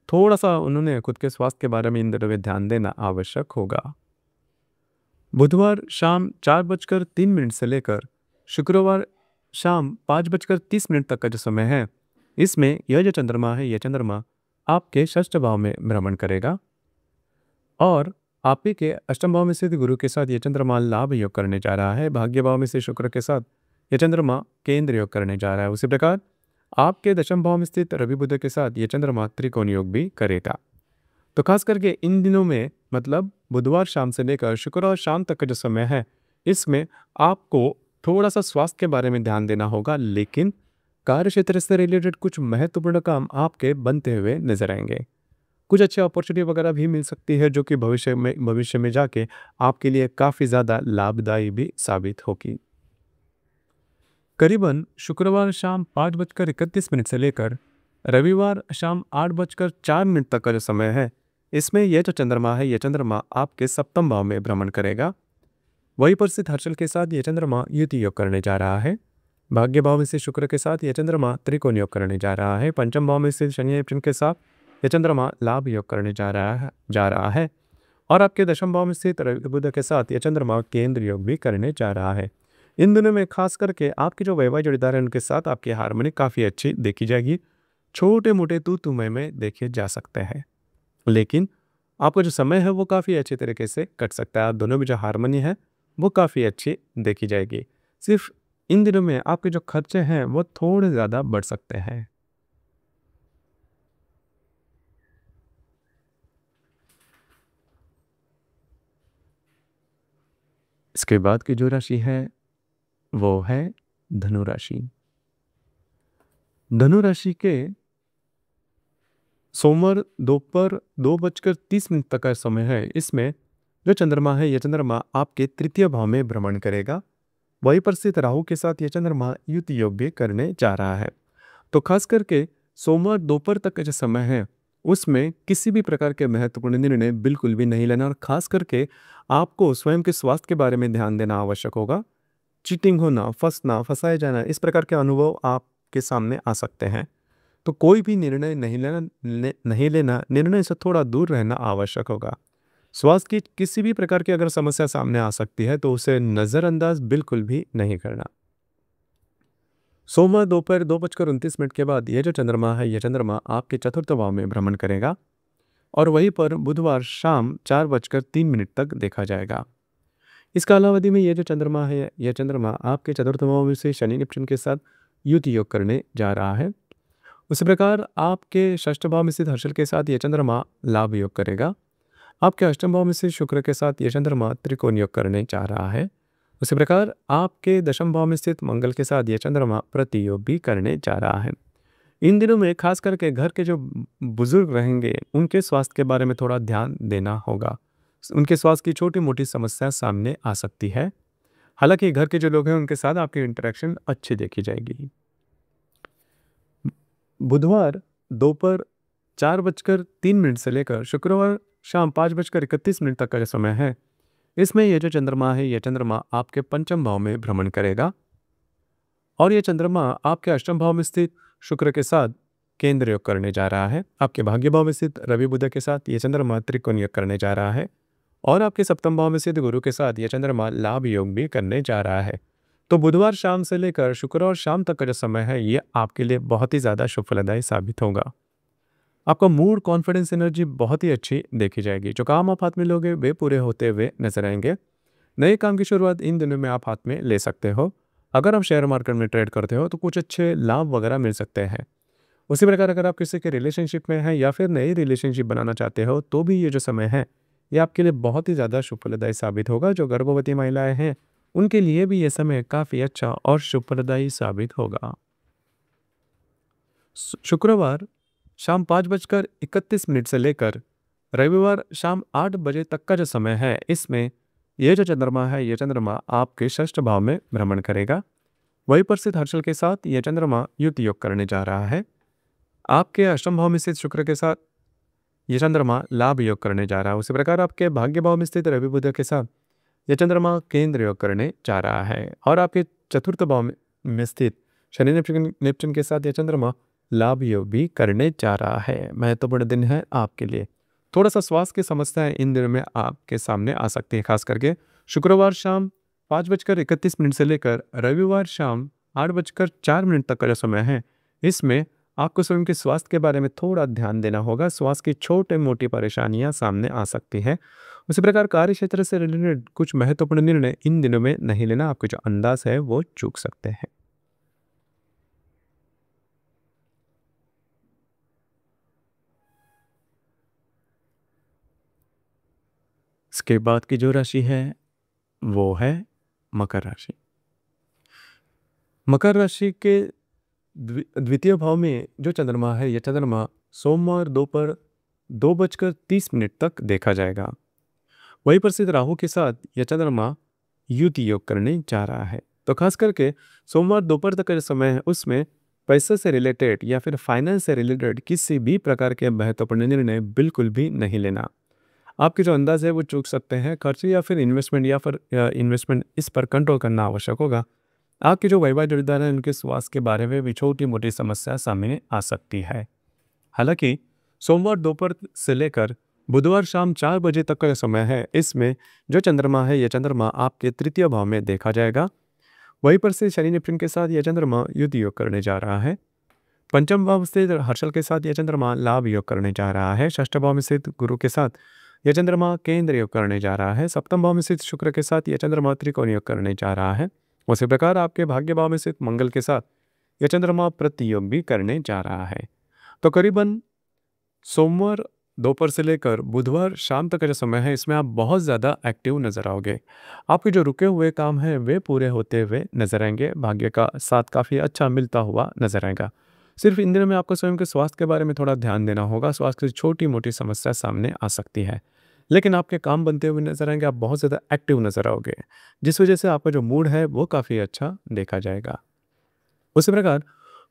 थोड़ा सा उन्होंने खुद के स्वास्थ्य के बारे में इन दिनों में ध्यान देना आवश्यक होगा। बुधवार शाम 4:03 से लेकर शुक्रवार शाम 5:30 तक का जो समय है, इसमें यह जो चंद्रमा है, यह चंद्रमा आपके षष्ठ भाव में भ्रमण करेगा और आप ही के अष्टम भाव में स्थित गुरु के साथ यह चंद्रमा लाभ योग करने जा रहा है। भाग्य भाव में स्थित शुक्र के साथ यह चंद्रमा केंद्र योग करने जा रहा है। उसी प्रकार आपके दशम भाव में स्थित रवि बुध के साथ यह चंद्रमा त्रिकोण योग भी करेगा। तो खास करके इन दिनों में, मतलब बुधवार शाम से लेकर शुक्रवार शाम तक का जो समय है, इसमें आपको थोड़ा सा स्वास्थ्य के बारे में ध्यान देना होगा, लेकिन कार्य क्षेत्र से रिलेटेड कुछ महत्वपूर्ण काम आपके बनते हुए नजर आएंगे। कुछ अच्छी अपॉर्चुनिटी वगैरह भी मिल सकती है, जो कि भविष्य में जाके आपके लिए काफ़ी ज़्यादा लाभदायी भी साबित होगी। करीबन शुक्रवार शाम 5:31 से लेकर रविवार शाम 8:04 तक का जो समय है, इसमें यह जो चंद्रमा है, यह चंद्रमा आपके सप्तम भाव में भ्रमण करेगा। वहीं पर स्थित हर्षल के साथ यह चंद्रमा युति योग करने जा रहा है। भाग्य भाव में स्थित शुक्र के साथ यह चंद्रमा त्रिकोण योग करने जा रहा है। पंचम भाव में स्थित शनि नेपच्यून के साथ यह चंद्रमा लाभ योग करने जा रहा है और आपके दशम भाव में स्थित रवि बुध के साथ यह चंद्रमा केंद्र योग भी करने जा रहा है। इन दिनों में खास करके आपके जो वैवाहिक जोड़ीदार हैं, उनके साथ आपकी हार्मनी काफ़ी अच्छी देखी जाएगी। छोटे मोटे तू में देखे जा सकते हैं, लेकिन आपका जो समय है वो काफ़ी अच्छे तरीके से कट सकता है। आप दोनों में जो हार्मनी है वो काफ़ी अच्छी देखी जाएगी। सिर्फ इन दिनों में आपके जो खर्चे हैं वो थोड़े ज़्यादा बढ़ सकते हैं। इसके बाद की जो राशि है वो है धनु राशि। धनु राशि के सोमवार दोपहर 2:30 तक का समय है, इसमें जो चंद्रमा है, यह चंद्रमा आपके तृतीय भाव में भ्रमण करेगा। वहीं पर स्थित राहु के साथ यह चंद्रमा युति योग भी करने जा रहा है। तो खास करके सोमवार दोपहर तक का जो समय है, उसमें किसी भी प्रकार के महत्वपूर्ण निर्णय बिल्कुल भी नहीं लेना और खास करके आपको स्वयं के स्वास्थ्य के बारे में ध्यान देना आवश्यक होगा। चीटिंग होना, फंसना, फंसाए जाना, इस प्रकार के अनुभव आपके सामने आ सकते हैं। तो कोई भी निर्णय नहीं लेना, निर्णय से थोड़ा दूर रहना आवश्यक होगा। स्वास्थ्य की किसी भी प्रकार की अगर समस्या सामने आ सकती है तो उसे नज़रअंदाज बिल्कुल भी नहीं करना। सोमवार दोपहर 2:29 के बाद यह जो चंद्रमा है, यह चंद्रमा आपके चतुर्थ भाव में भ्रमण करेगा और वहीं पर बुधवार शाम 4:03 तक देखा जाएगा। इस कालावधि में यह जो चंद्रमा है, यह चंद्रमा आपके चतुर्थ भाव में से शनि नेपच्यून के साथ युति योग करने जा रहा है। उसी प्रकार आपके षष्ठ भाव में स्थित हर्षल के साथ यह चंद्रमा लाभ योग करेगा। आपके अष्टम भाव में स्थित शुक्र के साथ यह चंद्रमा त्रिकोण योग करने जा रहा है। उसी प्रकार आपके दशम भाव में स्थित मंगल के साथ यह चंद्रमा प्रतियोग भी करने जा रहा है। इन दिनों में खास करके घर के जो बुजुर्ग रहेंगे, उनके स्वास्थ्य के बारे में थोड़ा ध्यान देना होगा। उनके स्वास्थ्य की छोटी मोटी समस्या सामने आ सकती है। हालांकि घर के जो लोग हैं उनके साथ आपकी इंटरेक्शन अच्छी देखी जाएगी। बुधवार दोपहर 4:03 से लेकर शुक्रवार शाम 5:31 तक का जो समय है, इसमें ये जो चंद्रमा है, ये चंद्रमा आपके पंचम भाव में भ्रमण करेगा और ये चंद्रमा आपके अष्टम भाव में स्थित शुक्र के साथ केंद्र योग करने जा रहा है। आपके भाग्य भाव में स्थित रवि बुध के साथ ये चंद्रमा त्रिकोण योग करने जा रहा है और आपके सप्तम भाव में स्थित गुरु के साथ ये चंद्रमा लाभ योग भी करने जा रहा है। तो बुधवार शाम से लेकर शुक्रवार शाम तक का जो समय है, ये आपके लिए बहुत ही ज़्यादा शुभ फलदायी साबित होगा। आपका मूड, कॉन्फिडेंस, एनर्जी बहुत ही अच्छी देखी जाएगी। जो काम आप हाथ में लोगे वे पूरे होते हुए नजर आएंगे। नए काम की शुरुआत इन दिनों में आप हाथ में ले सकते हो। अगर आप शेयर मार्केट में ट्रेड करते हो तो कुछ अच्छे लाभ वगैरह मिल सकते हैं। उसी प्रकार अगर आप किसी के रिलेशनशिप में हैं या फिर नई रिलेशनशिप बनाना चाहते हो तो भी ये जो समय है, ये आपके लिए बहुत ही ज़्यादा शुभ फलदायी साबित होगा। जो गर्भवती महिलाएं हैं उनके लिए भी ये समय काफ़ी अच्छा और शुभ फलदायी साबित होगा। शुक्रवार शाम 5:31 से लेकर रविवार शाम 8 बजे तक का जो समय है, इसमें यह जो चंद्रमा है, ये चंद्रमा आपके षष्ठ भाव में भ्रमण करेगा। वहीं पर स्थित हर्षल के साथ यह चंद्रमा युति योग करने जा रहा है। आपके अष्टम भाव में स्थित शुक्र के साथ यह चंद्रमा लाभ योग करने जा रहा है। उसी प्रकार आपके भाग्य भाव में स्थित रवि बुध के साथ यह चंद्रमा केंद्र योग करने जा रहा है और आपके चतुर्थ भाव में स्थित शनि नेपच्यून के साथ यह चंद्रमा लाभ योग भी करने जा रहा है। महत्वपूर्ण दिन है आपके लिए। थोड़ा सा स्वास्थ्य की समस्याएं इन दिनों में आपके सामने आ सकती है, खास करके शुक्रवार शाम 5:31 से लेकर रविवार शाम 8:04 तक का जो समय है, इसमें आपको स्वयं के स्वास्थ्य के बारे में थोड़ा ध्यान देना होगा। स्वास्थ्य की छोटी मोटी परेशानियां सामने आ सकती हैं। उसी प्रकार कार्य क्षेत्र से रिलेटेड कुछ महत्वपूर्ण निर्णय इन दिनों में नहीं लेना। आपके जो अंदाज है वो चूक सकते हैं। इसके बाद की जो राशि है वो है मकर राशि। मकर राशि के द्वितीय भाव में जो चंद्रमा है, यह चंद्रमा सोमवार दोपहर 2:30 तक देखा जाएगा। वहीं पर स्थित राहु के साथ यह चंद्रमा युति योग करने जा रहा है। तो खास करके सोमवार दोपहर तक का जो समय है, उसमें पैसे से रिलेटेड या फिर फाइनेंस से रिलेटेड किसी भी प्रकार के महत्वपूर्ण निर्णय बिल्कुल भी नहीं लेना। आपके जो अंदाज है वो चूक सकते हैं। खर्चे या फिर इन्वेस्टमेंट इस पर कंट्रोल करना आवश्यक होगा। आपके जो वैवाहिक जोड़ीदार हैं उनके स्वास्थ्य के बारे में भी छोटी मोटी समस्या सामने आ सकती है। हालांकि सोमवार दोपहर से लेकर बुधवार शाम 4 बजे तक का समय है, इसमें जो चंद्रमा है, यह चंद्रमा आपके तृतीय भाव में देखा जाएगा। वहीं पर से शनि नेपच्यून के साथ यह चंद्रमा युति योग करने जा रहा है। पंचम भाव से हर्षल के साथ यह चंद्रमा लाभ योग करने जा रहा है। षष्ठ भाव में स्थित गुरु के साथ यह चंद्रमा केंद्र योग करने जा रहा है। सप्तम भाव में स्थित शुक्र के साथ यह चंद्रमा त्रिकोण योग करने जा रहा है। उसी प्रकार आपके भाग्य भाव में स्थित मंगल के साथ यह चंद्रमा प्रतियोग भी करने जा रहा है। तो करीबन सोमवार दोपहर से लेकर बुधवार शाम तक का जो समय है, इसमें आप बहुत ज़्यादा एक्टिव नजर आओगे। आपके जो रुके हुए काम हैं वे पूरे होते हुए नजर आएंगे। भाग्य का साथ काफ़ी अच्छा मिलता हुआ नजर आएगा। सिर्फ इन दिनों में आपको स्वयं के स्वास्थ्य के बारे में थोड़ा ध्यान देना होगा। स्वास्थ्य की छोटी मोटी समस्या सामने आ सकती है, लेकिन आपके काम बनते हुए नजर आएंगे। आप बहुत ज़्यादा एक्टिव नजर आओगे, जिस वजह से आपका जो मूड है वो काफ़ी अच्छा देखा जाएगा। उसी प्रकार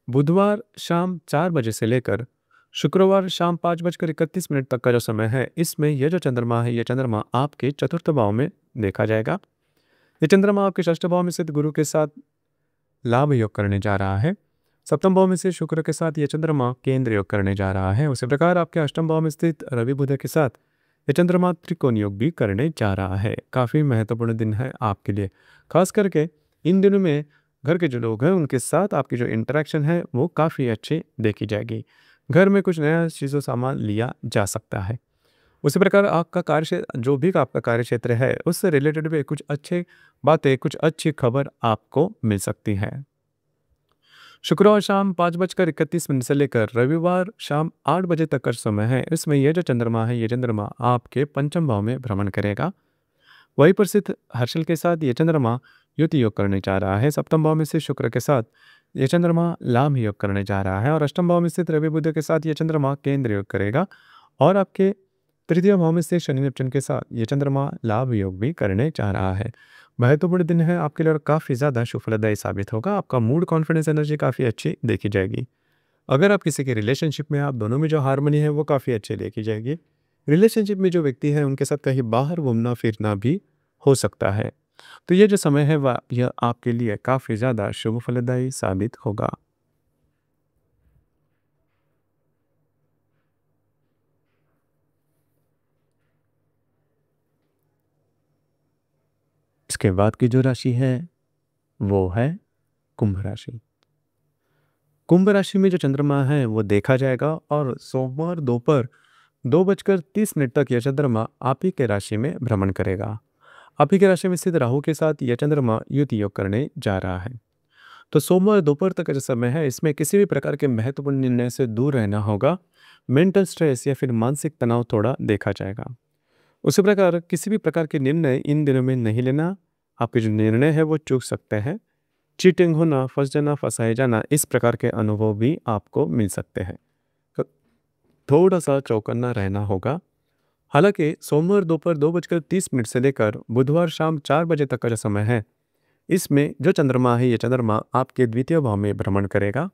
बुधवार शाम 4 बजे से लेकर शुक्रवार शाम 5:31 तक का जो समय है, इसमें यह जो चंद्रमा है, यह चंद्रमा आपके चतुर्थ भाव में देखा जाएगा। यह चंद्रमा आपके षष्ठ भाव में स्थित गुरु के साथ लाभ योग करने जा रहा है। सप्तम भाव में से शुक्र के साथ यह चंद्रमा केंद्र योग करने जा रहा है। उसी प्रकार आपके अष्टम भाव में स्थित रवि बुध के साथ यह चंद्रमा त्रिकोण योग भी करने जा रहा है। काफ़ी महत्वपूर्ण दिन है आपके लिए। खास करके इन दिनों में घर के जो लोग हैं उनके साथ आपकी जो इंटरेक्शन है वो काफ़ी अच्छी देखी जाएगी। घर में कुछ नया चीज़ों सामान लिया जा सकता है। उसी प्रकार आपका कार्यक्षेत्र, जो भी आपका कार्यक्षेत्र है, उससे रिलेटेड भी कुछ अच्छे बातें, कुछ अच्छी खबर आपको मिल सकती है। शुक्रवार शाम 5:31 से लेकर रविवार शाम 8 बजे तक का समय है, इसमें यह जो चंद्रमा है, ये चंद्रमा आपके पंचम भाव में भ्रमण करेगा। वहीं पर स्थित हर्षल के साथ ये चंद्रमा युति योग करने जा रहा है। सप्तम भाव में स्थित शुक्र के साथ ये चंद्रमा लाभ योग करने जा रहा है और अष्टम भाव में स्थित रवि बुध के साथ ये चंद्रमा केंद्र योग करेगा और आपके तृतीय भाव में से शनि नेपच्यून के साथ ये चंद्रमा लाभ योग भी करने जा रहा है। महत्वपूर्ण दिन है आपके लिए और काफ़ी ज़्यादा शुभ फलदायी साबित होगा। आपका मूड, कॉन्फिडेंस, एनर्जी काफ़ी अच्छी देखी जाएगी। अगर आप किसी के रिलेशनशिप में, आप दोनों में जो हार्मनी है वो काफ़ी अच्छी देखी जाएगी। रिलेशनशिप में जो व्यक्ति है उनके साथ कहीं बाहर घूमना फिरना भी हो सकता है। तो ये जो समय है वह यह आपके लिए काफ़ी ज़्यादा शुभ फलदायी साबित होगा। इसके बाद की जो राशि है वो है कुंभ राशि। कुंभ राशि में जो चंद्रमा है वो देखा जाएगा और सोमवार दोपहर 2:30 तक यह चंद्रमा आप ही के राशि में भ्रमण करेगा। आप ही के राशि में स्थित राहु के साथ यह चंद्रमा युति योग करने जा रहा है। तो सोमवार दोपहर तक का जो समय है इसमें किसी भी प्रकार के महत्वपूर्ण निर्णय से दूर रहना होगा। मेंटल स्ट्रेस या फिर मानसिक तनाव थोड़ा देखा जाएगा। उसी प्रकार किसी भी प्रकार के निर्णय इन दिनों में नहीं लेना। आपके जो निर्णय है वो चूक सकते हैं। चीटिंग होना, फंस जाना, फंसाए जाना, इस प्रकार के अनुभव भी आपको मिल सकते हैं। तो थोड़ा सा चौकन्ना रहना होगा। हालांकि सोमवार दोपहर 2:30 से लेकर बुधवार शाम 4 बजे तक का जो समय है इसमें जो चंद्रमा है ये चंद्रमा आपके द्वितीय भाव में भ्रमण करेगा।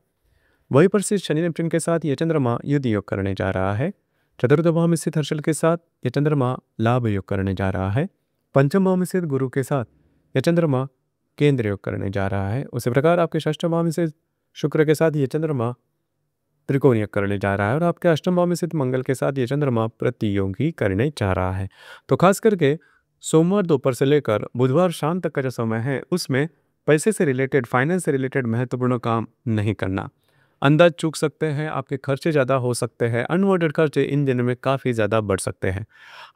वहीं पर स्थित शनि नेपच्यून के साथ ये चंद्रमा युति योग करने जा रहा है। चतुर्थ भाव में स्थित हर्षल के साथ ये चंद्रमा लाभ योग करने जा रहा है। पंचम भाव में स्थित गुरु के साथ यह चंद्रमा केंद्र योग करने जा रहा है। उसी प्रकार आपके षष्ठ भाव में स्थित शुक्र के साथ ये चंद्रमा त्रिकोण योग करने जा रहा है और आपके अष्टम भाव में स्थित मंगल के साथ ये चंद्रमा प्रतियोगी करने जा रहा है। तो खास करके सोमवार दोपहर से लेकर बुधवार शाम तक का जो समय है उसमें पैसे से रिलेटेड, फाइनेंस से रिलेटेड महत्वपूर्ण काम नहीं करना। अंदाज चूक सकते हैं, आपके खर्चे ज़्यादा हो सकते हैं, अनवांटेड खर्चे इन दिनों में काफ़ी ज़्यादा बढ़ सकते हैं।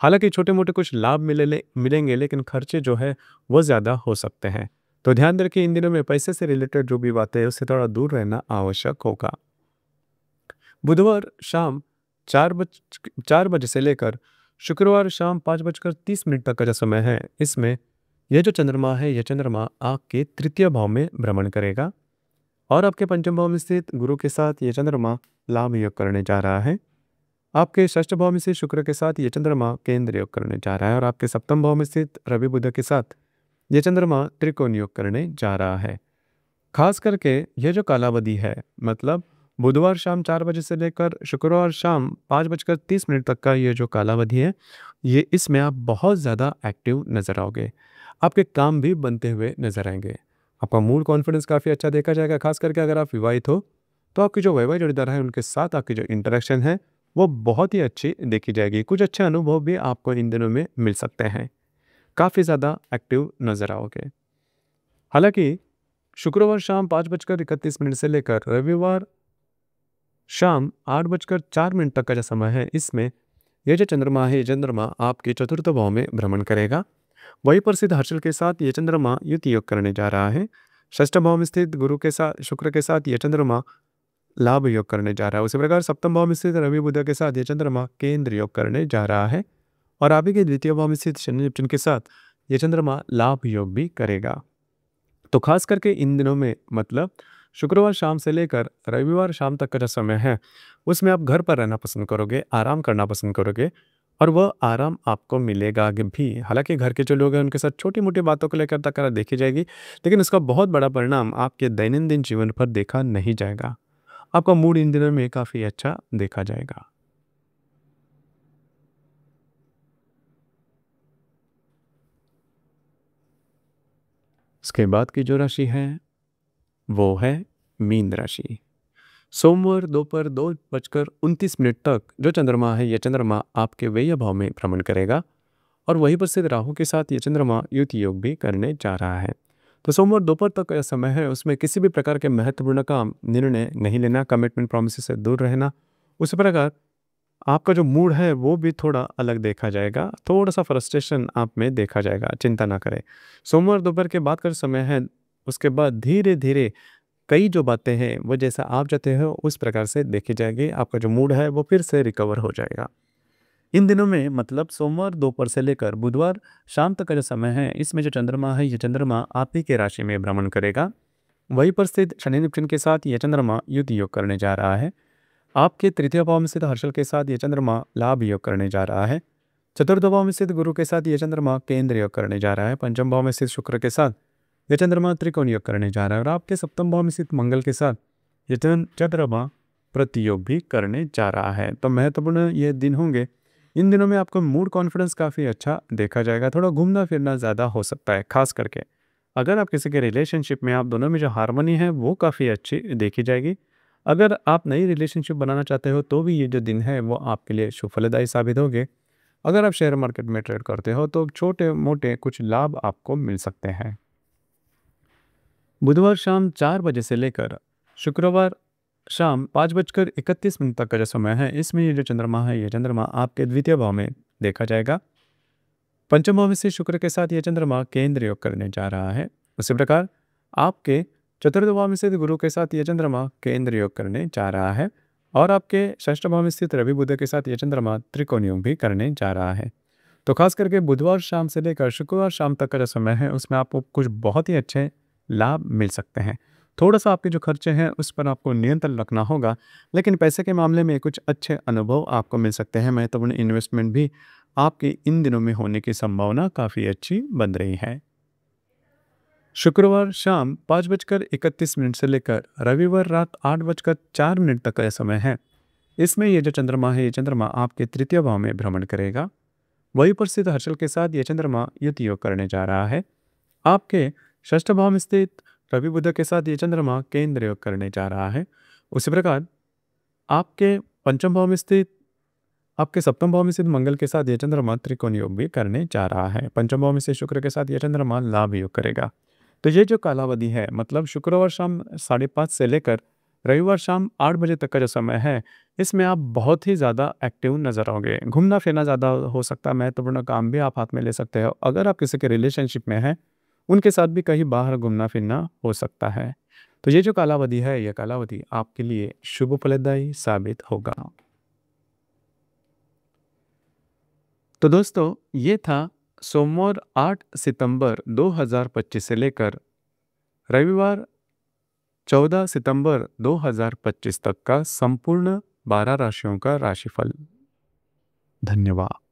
हालांकि छोटे मोटे कुछ लाभ मिलेंगे लेकिन खर्चे जो है वो ज़्यादा हो सकते हैं। तो ध्यान रखिए इन दिनों में पैसे से रिलेटेड जो भी बातें हैं उससे थोड़ा दूर रहना आवश्यक होगा। बुधवार शाम 4 बजे से लेकर शुक्रवार शाम 5:30 तक का जो समय है इसमें यह जो चंद्रमा है यह चंद्रमा आपके तृतीय भाव में भ्रमण करेगा और आपके पंचम भाव में स्थित गुरु के साथ यह चंद्रमा लाभ योग करने जा रहा है। आपके षष्ठ भाव में स्थित शुक्र के साथ यह चंद्रमा केंद्र योग करने जा रहा है और आपके सप्तम भाव में स्थित रवि बुध के साथ यह चंद्रमा त्रिकोण योग करने जा रहा है। खास करके यह जो कालावधि है मतलब बुधवार शाम 4 बजे से लेकर शुक्रवार शाम 5:30 तक का ये जो कालावधि है ये इसमें आप बहुत ज़्यादा एक्टिव नज़र आओगे। आपके काम भी बनते हुए नजर आएंगे। आपका मूड, कॉन्फिडेंस काफ़ी अच्छा देखा जाएगा। खास करके अगर आप विवाहित हो तो आपकी जो वैवाहिक जोड़ीदार है उनके साथ आपकी जो इंटरेक्शन है वो बहुत ही अच्छी देखी जाएगी। कुछ अच्छे अनुभव भी आपको इन दिनों में मिल सकते हैं। काफ़ी ज़्यादा एक्टिव नजर आओगे। हालांकि शुक्रवार शाम 5:31 से लेकर रविवार शाम 8:04 तक का जो समय है इसमें यह जो चंद्रमा है ये चंद्रमा आपके चतुर्थ भाव में भ्रमण करेगा। वहीं पर स्थित हर्षल के साथ ये चंद्रमा युति योग करने जा रहा है। षष्ठ भाव में स्थित गुरु के साथ शुक्र के साथ ये चंद्रमा लाभ योग करने जा रहा है। उसी प्रकार सप्तम भाव में स्थित रवि बुध के साथ ये चंद्रमा केंद्र योग करने जा रहा है और आप ही के द्वितीय भाव में स्थित शनि नेपच्यून के साथ ये चंद्रमा लाभ योग भी करेगा। तो खास करके इन दिनों में मतलब शुक्रवार शाम से लेकर रविवार शाम तक का जो समय है उसमें आप घर पर रहना पसंद करोगे, आराम करना पसंद करोगे और वह आराम आपको मिलेगा आगे भी। हालांकि घर के जो लोग हैं उनके साथ छोटी मोटी बातों को लेकर तकरार देखी जाएगी लेकिन उसका बहुत बड़ा परिणाम आपके दैनंदिन जीवन पर देखा नहीं जाएगा। आपका मूड इन दिनों में काफ़ी अच्छा देखा जाएगा। इसके बाद की जो राशि है वो है मीन राशि। सोमवार दोपहर 2:29 तक जो चंद्रमा है यह चंद्रमा आपके व्यय भाव में भ्रमण करेगा और वहीं पर स्थित राहु के साथ ये चंद्रमा युति योग भी करने जा रहा है। तो सोमवार दोपहर तक का समय है उसमें किसी भी प्रकार के महत्वपूर्ण काम, निर्णय नहीं लेना, कमिटमेंट, प्रोमिस से दूर रहना। उसी प्रकार आपका जो मूड है वो भी थोड़ा अलग देखा जाएगा। थोड़ा सा फ्रस्ट्रेशन आप में देखा जाएगा, चिंता ना करें। सोमवार दोपहर के बाद का समय है उसके बाद धीरे धीरे कई जो बातें हैं वो जैसा आप चाहते हो उस प्रकार से देखी जाएगी। आपका जो मूड है वो फिर से रिकवर हो जाएगा। इन दिनों में मतलब सोमवार दोपहर से लेकर बुधवार शाम तक का जो समय है इसमें जो चंद्रमा है ये चंद्रमा आप ही के राशि में भ्रमण करेगा। वहीं पर स्थित शनि नेपच्यून के साथ ये चंद्रमा युति योग करने जा रहा है। आपके तृतीय भाव में स्थित हर्षल के साथ ये चंद्रमा लाभ योग करने जा रहा है। चतुर्थ भाव में स्थित गुरु के साथ ये चंद्रमा केंद्र योग करने जा रहा है। पंचम भाव में स्थित शुक्र के साथ ये चंद्रमा त्रिकोण योग करने जा रहा है और आपके सप्तम भाव में स्थित मंगल के साथ ये चंद्रमा प्रतियोग भी करने जा रहा है। तो महत्वपूर्ण ये दिन होंगे। इन दिनों में आपको मूड कॉन्फिडेंस काफ़ी अच्छा देखा जाएगा। थोड़ा घूमना फिरना ज़्यादा हो सकता है, खास करके अगर आप किसी के रिलेशनशिप में, आप दोनों में जो हार्मनी है वो काफ़ी अच्छी देखी जाएगी। अगर आप नई रिलेशनशिप बनाना चाहते हो तो भी ये जो दिन है वो आपके लिए शुभ फलदायी साबित होंगे। अगर आप शेयर मार्केट में ट्रेड करते हो तो छोटे मोटे कुछ लाभ आपको मिल सकते हैं। बुधवार शाम 4 बजे से लेकर शुक्रवार शाम 5:31 तक का जो समय है, इसमें ये जो चंद्रमा है ये चंद्रमा आपके द्वितीय भाव में देखा जाएगा। पंचम भाव में से शुक्र के साथ ये चंद्रमा केंद्र योग करने जा रहा है। उसी प्रकार आपके चतुर्थ भाव में स्थित गुरु के साथ ये चंद्रमा केंद्र योग करने जा रहा है और आपके षष्ठ भाव में स्थित रवि बुध के साथ ये चंद्रमा त्रिकोण योग भी करने जा रहा है। तो खास करके बुधवार शाम से लेकर शुक्रवार शाम तक का जो समय है उसमें आपको कुछ बहुत ही अच्छे लाभ मिल सकते हैं। थोड़ा सा आपके जो खर्चे हैं उस पर आपको नियंत्रण रखना होगा, लेकिन पैसे के मामले में कुछ अच्छे अनुभव आपको मिल सकते हैं। महत्वपूर्ण इन्वेस्टमेंट भी आपके इन दिनों में होने की संभावना काफ़ी अच्छी बन रही है। शुक्रवार शाम 5:31 से लेकर रविवार रात 8:04 तक का समय है, इसमें ये जो चंद्रमा है ये चंद्रमा आपके तृतीय भाव में भ्रमण करेगा। वहीं पर स्थित हर्षल के साथ ये चंद्रमा युति योग करने जा रहा है। आपके षष्ठ भाव में स्थित रवि बुध के साथ ये चंद्रमा केंद्र योग करने जा रहा है। उसी प्रकार आपके पंचम भाव में स्थित, आपके सप्तम भाव में स्थित मंगल के साथ ये चंद्रमा त्रिकोण योग भी करने जा रहा है। पंचम भाव में स्थित शुक्र के साथ ये चंद्रमा लाभ योग करेगा। तो ये जो कालावधि है, मतलब शुक्रवार शाम 5:30 से लेकर रविवार शाम 8 बजे तक का जो समय है, इसमें आप बहुत ही ज़्यादा एक्टिव नजर आओगे। घूमना फिरना ज़्यादा हो सकता है, महत्वपूर्ण काम भी आप हाथ में ले सकते हो। अगर आप किसी के रिलेशनशिप में हैं उनके साथ भी कहीं बाहर घूमना फिरना हो सकता है। तो ये जो कालावधि है यह कालावधि आपके लिए शुभ फलदायी साबित होगा। तो दोस्तों ये था सोमवार 8 सितंबर 2025 से लेकर रविवार 14 सितंबर 2025 तक का संपूर्ण 12 राशियों का राशिफल। धन्यवाद।